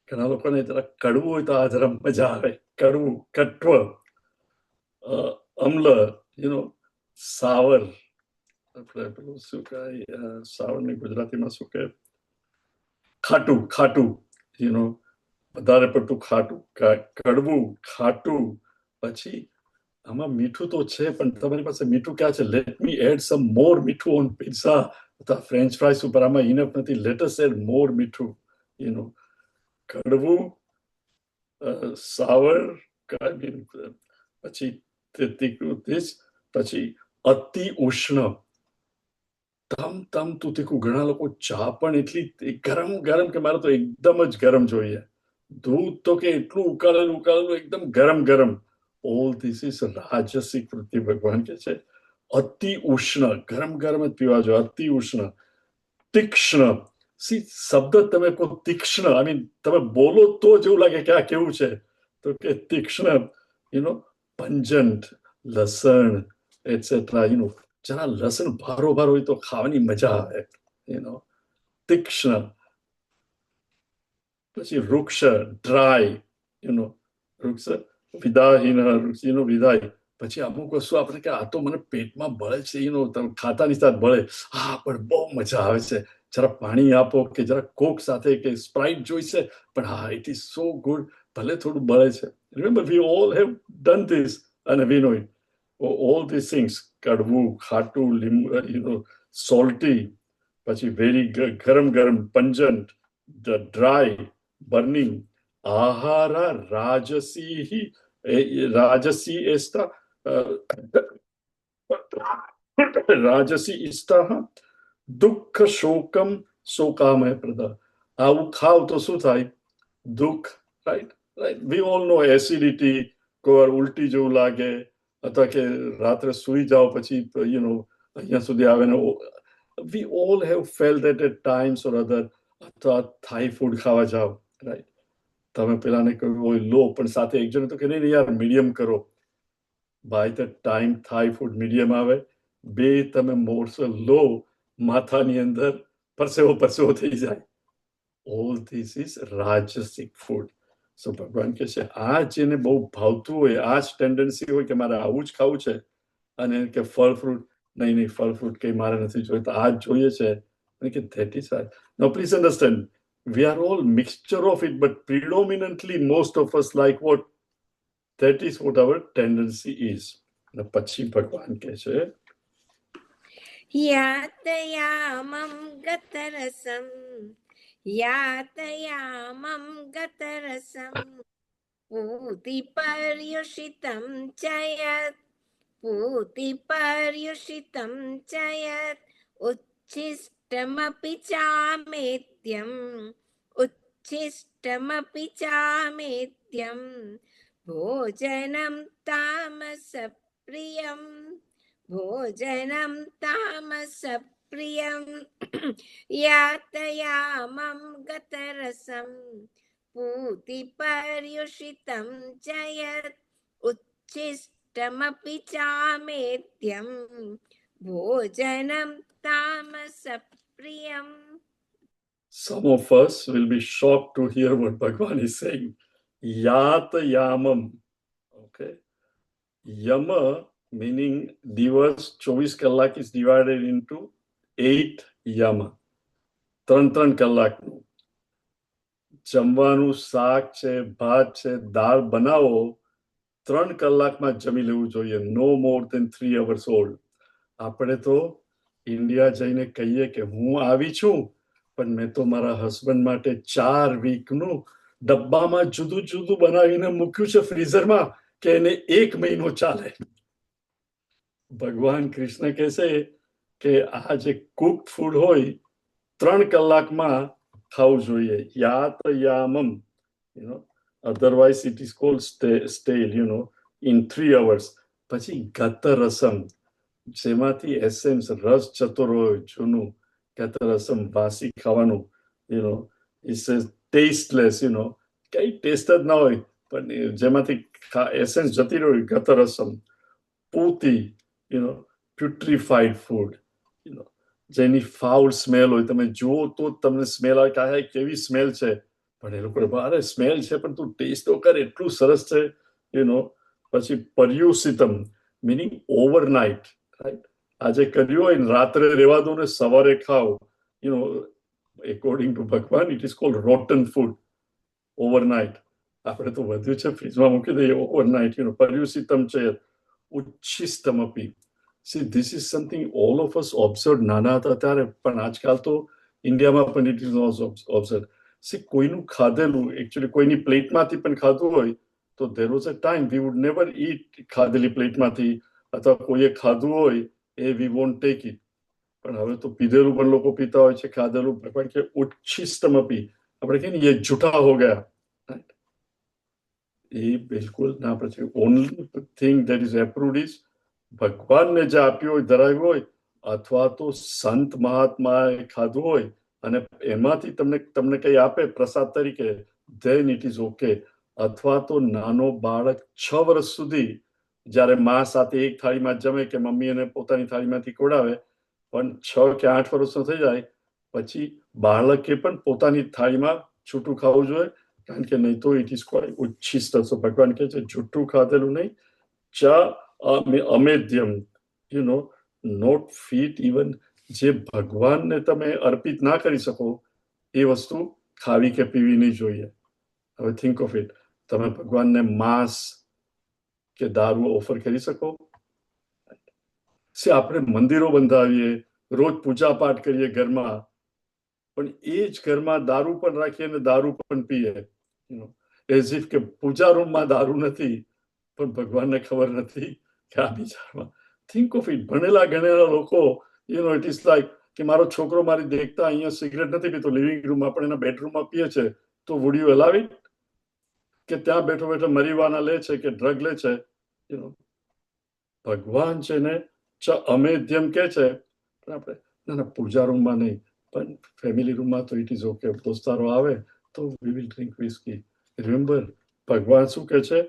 ઘણા લોકોને જરા કડવું હોય તો આ જરા મજા આવે. કડવું, કટ્વ, અમ્લ, સાવર. આપણે પેલું શું કહે, સાવરની ગુજરાતીમાં શું કહે, ખાટું, ખાટું, વધારે પડતું ખાટું, કડવું, ખાટું. પછી આમાં મીઠું તો છે, પણ તમારી પાસે મીઠું ક્યાં છે? લેટ મી એડ સમ મોર મીઠું ઓન પિઝા અથવા ફ્રેન્ચ ફ્રાઈસ ઉપર. આમાં ઇનફ નથી. લેટ અસ એડ મોર મીઠું. કડવું, સાવર, પછી પછી અતિ ઉષ્ણ, તમ તું તીખું. ઘણા લોકો ચા પણ એટલી ગરમ ગરમ કે મારે તો એકદમ જ ગરમ જોઈએ. દૂધ તો કે એટલું ઉકાળેલું એકદમ ગરમ ગરમ. All this is રાજસિક વૃત્તિ. ભગવાન કે છે અતિ ઉષ્ણ, ગરમ ગરમ જ પીવા જોઈએ. અતિ ઉષ્ણ. તીક્ષ્ણ, શબ્દ તમે કહો તીક્ષ્ણ, આઈ મીન તમે બોલો તો જેવું લાગે કે આ કેવું છે, તો કે તીક્ષ્ણ. પંજન્ટ, લસણ એટસેટ્રા. જરા લસણ ભારો હોય તો ખાવાની મજા આવે. તીક્ષ્ણ. પછી વૃક્ષ, ડ્રાય, વૃક્ષ વિદાહીન, વિદાય. પછી અમુક વસ્તુ આપણે કે આ તો મને પેટમાં બળે છે, તમે ખાતાની સાથે બળે, હા પણ બહુ મજા આવે છે, જરા પાણી આપો, કે જરા કોક સાથે કે સ્પ્રાઇટ જોઈશે, પણ હા ઇટ ઇઝ સો ગુડ, ભલે થોડું બળે છે. Remember V all have done this, અને વી નો ઇટ. ઓલ ધીસ થિંગ્સ, કડવું, ખાટું, સોલ્ટી, પછી વેરી ગરમ ગરમ, પંજન્ટ, ડ્રાય, બર્નિંગ. આહારા રાજસી, રાજસી એસ્તા, રાજસી ઇષ્ટા, દુઃખ શોકમ શોકામય પ્રદા. આવું ખાવ તો શું થાય? દુઃખ. Right, right. We all know acidity, કોઈ વાર ઉલટી જેવું લાગે, અથવા કે રાત્રે સુઈ જાઓ પછી અહીંયા સુધી આવે ને. We all have felt that at times or other. અથવા થાઈ ફૂડ ખાવા જાઓ, રાઈટ, તમે પેલાને કહ્યું હોય લો, પણ સાથે એક જણ તો કે નહીં યાર મીડિયમ કરો. બાય ધ ટાઈમ થાઈ ફૂડ મીડિયમ આવે, બે તમે મોરસો લો, માથાની અંદર પરસેવો થઈ જાય. All this is rajasik food. So ભગવાન કહે છે આ જેને બહુ ભાવતું હોય, આ જ ટેન્ડન્સી હોય કે મારે આવું જ ખાવું છે, અને કે ફળ ફ્રૂટ નહીં, ફળ ફ્રૂટ કઈ મારે નથી જોઈએ, તો આ જ જોઈએ છે, કે that is right. Now please understand, we are all mixture of it, but predominantly most of us like what? That is what our tendency is. અને પછી ભગવાન કહે છે યાતયામં ગતરસમ યાતયામં ગતરસમ पूतिपर्युषितं च यत् पूतिपर्युषितं च यत् उच्छिष्टमपि चामेत्यम् उच्छिष्टमपि चामेत्यं भोजनं तामसप्रियं भोजनं तामसप्रियं यातयामं गतरसं पूतिपर्युषितं च यत् उच्छिष्टमपि चामेत्यं भोजनं तामसप्रियम्. Some of us will be shocked to hear what Bhagwan is saying. Yatayamam. Okay. Yama meaning દિવસ 24 કલાક is divided into 8 yama. 3 કલાકનું જમવાનું શાક છે, ભાત છે, દાળ બનાવો 3 કલાકમાં જમી લેવું જોઈએ. નો મોર દેન 3 hours old. આપણે તો ઇન્ડિયા જઈને કહીએ કે હું આવી છું, પણ મેં તો મારા હસબન્ડ માટે 4 વીકનું ડબ્બામાં જુદું જુદું બનાવીને મૂક્યું છે ફ્રીઝરમાં કે એને 1 મહિનો ચાલે. ભગવાન કૃષ્ણ કહેશે કે આ જે કુક્ડ ફૂડ હોય 3 કલાકમાં ખાવું જોઈએ. યાતયામમ, otherwise it is called stale, in 3 hours. પછી ગતરસમ, જેમાંથી એસેન્સ રસ જતો રહ્યો જૂનું, ગતરસમ વાસી ખાવાનું, ઇટ્સ ટેસ્ટલેસ, કઈ ટેસ્ટ જ ના હોય, પણ જેમાંથી એસેન્સ જતી રહ્યો ગતરસમ. પૂતી, પ્યુટ્રિફાઈડ ફૂડ, જેની ફાઉલ સ્મેલ હોય, તમે જુઓ તો તમને સ્મેલ આવે કે આ કેવી સ્મેલ છે, પણ એ લોકો અરે સ્મેલ છે પણ તું ટેસ્ટ તો કર, એટલું સરસ છે. પછી પર્યુષિતમ મીનિંગ ઓવરનાઇટ, રાઈટ? આજે કર્યું હોય ને રાત્રે રહેવા દો ને સવારે ખાઓ, according to Bhagwan it is cold rotten food. Overnight. આપણે તો વધ્યું છે ફ્રીજમાં મૂકી દઈએ ઓવરનાઇટ. પર્યુષિતમ છે ઉચ્છિષ્ટમ અપી. See, this is something all of us observed નાના હતા ત્યારે, પણ આજકાલ તો ઇન્ડિયામાં પણ it is also observe. See, કોઈનું ખાધેલું એકચ્યુઅલી કોઈની પ્લેટમાંથી પણ ખાધું હોય તો there was a time we would never eat ખાધેલી પ્લેટમાંથી, અથવા કોઈએ ખાધું હોય એ we won't take it. પણ હવે તો પીધેલું પણ લોકો પીતા હોય છે, ખાધેલું. ભગવાન કે ઉચ્છિષ્ટમ અપી, આપણે કહીએ ને એ જૂઠા હો ગયા, એ બિલકુલ ના. પછી only thing that is approved is ભગવાનને જે આપ્યું હોય, ધરાવ્યું હોય, અથવા તો સંત મહાત્માએ ખાધું હોય અને એમાંથી તમને કંઈ આપે પ્રસાદ તરીકે, ધેન ઇટ ઇઝ ઓકે. અથવા તો નાનો બાળક 6 વર્ષ સુધી જ્યારે મા સાથે એક થાળીમાં જમે કે મમ્મી એને પોતાની થાળીમાંથી ખવડાવે, પણ 6 કે 8 વર્ષનો થઈ જાય પછી બાળકે પણ પોતાની થાળીમાં છૂટું ખાવું જોઈએ, કારણ કે નહીં તો ઇટ ઇઝ કોલ્ડ ઉચ્છિષ્ટ. ભગવાન કહે છે જૂઠું ખાધેલું નહીં. ચા અમેધ્યમ, નોટ ફીટ ઇવન. જે ભગવાનને તમે અર્પિત ના કરી શકો એ વસ્તુ ખાવી કે પીવી નહીં જોઈએ. હવે થિંક ઓફ ઇટ, તમે ભગવાનને માંસ કે દારૂ ઓફર કરી શકો? આપણે મંદિરો બંધાવીએ, રોજ પૂજા પાઠ કરીએ ઘરમાં, પણ એ જ ઘરમાં દારૂ પણ રાખીએ અને દારૂ પણ પીએ, એઝ ઇફ કે પૂજા રૂમમાં દારૂ નથી પણ ભગવાનને ખબર નથી કે આ બિચારમાં. થિંક ઓફ ઇટ, ભણેલા ગણેલા લોકો, ઇટ ઇઝ લાઈક કે મારો છોકરો મારી દેખતા અહીંયા સિગરેટ નથી પીતો, લિવિંગ રૂમમાં, પણ એના બેડરૂમમાં પીએ છે, તો વુડ યુ અલાવ ઇટ? કે ત્યાં બેઠો બેઠો મરીવાના લે છે કે ડ્રગ લે છે. ભગવાન છે ને અમેધ્યમ કે છે, પણ આપણે ના પૂજા રૂમમાં નહીં, પણ ફેમિલી રૂમમાં તો ઇટ ઇઝ ઓકે. દોસ્તારો આવે તો we will drink whisky. Remember ભગવાન શું કે છે?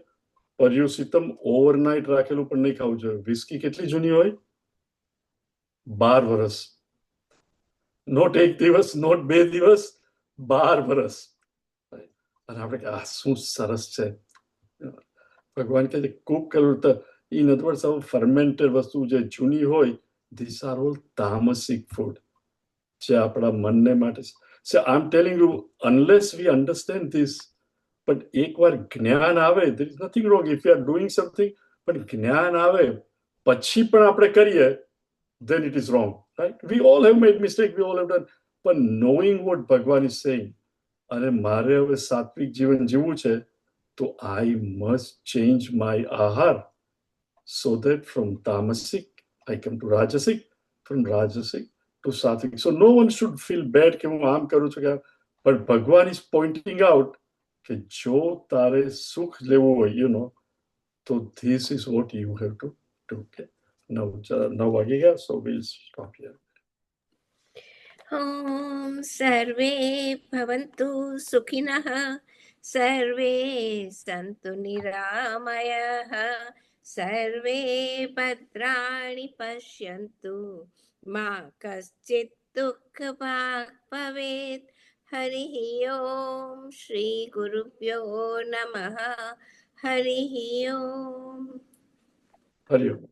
પર્યુષિતમ, ઓવરનાઇટ રાખેલું પણ નહીં ખાવું જોઈએ. વિસ્કી કેટલી જૂની હોય? 12 વર્ષ. નોટ 1 દિવસ, નોટ 2 દિવસ, 12 વર્ષ. અને આપણે આ શું સરસ છે. ભગવાન કહે છે કુક કરેલું, ઇન અધર વર્ડ્સ ફર્મેન્ટેડ વસ્તુ જે જૂની હોય, these are all tamasik food, જે આપણા મનને માટે. So I am telling you, unless we understand this, પણ એકવાર જ્ઞાન આવે, there is nothing wrong if you are doing something, પણ જ્ઞાન આવે પછી પણ આપણે કરીએ, then it is wrong, right? We all have made mistake, we all have done, પણ knowing what ભગવાન is saying, અને મારે હવે સાત્વિક જીવન જીવવું છે, तो I must change my ahar so that from tamasic I come to rajasic, from rajasic to sattvic. So no one should feel bad कि હું આમ કરું છું કે but ભગવાન is pointing out કે જો તારે સુખ લેવું હોય, you know, so this is what you have to do. Okay. Now વાગી ગયા, so we'll stop here. ॐ सर्वे भवन्तु सुखिनः, सर्वे सन्तु निरामयाः, सर्वे भद्राणि पश्यन्तु, मा कश्चित् दुःखभाग् भवेत्. हरिः ॐ श्रीगुरुभ्यो नमः. हरिः ॐ. हरि ओम.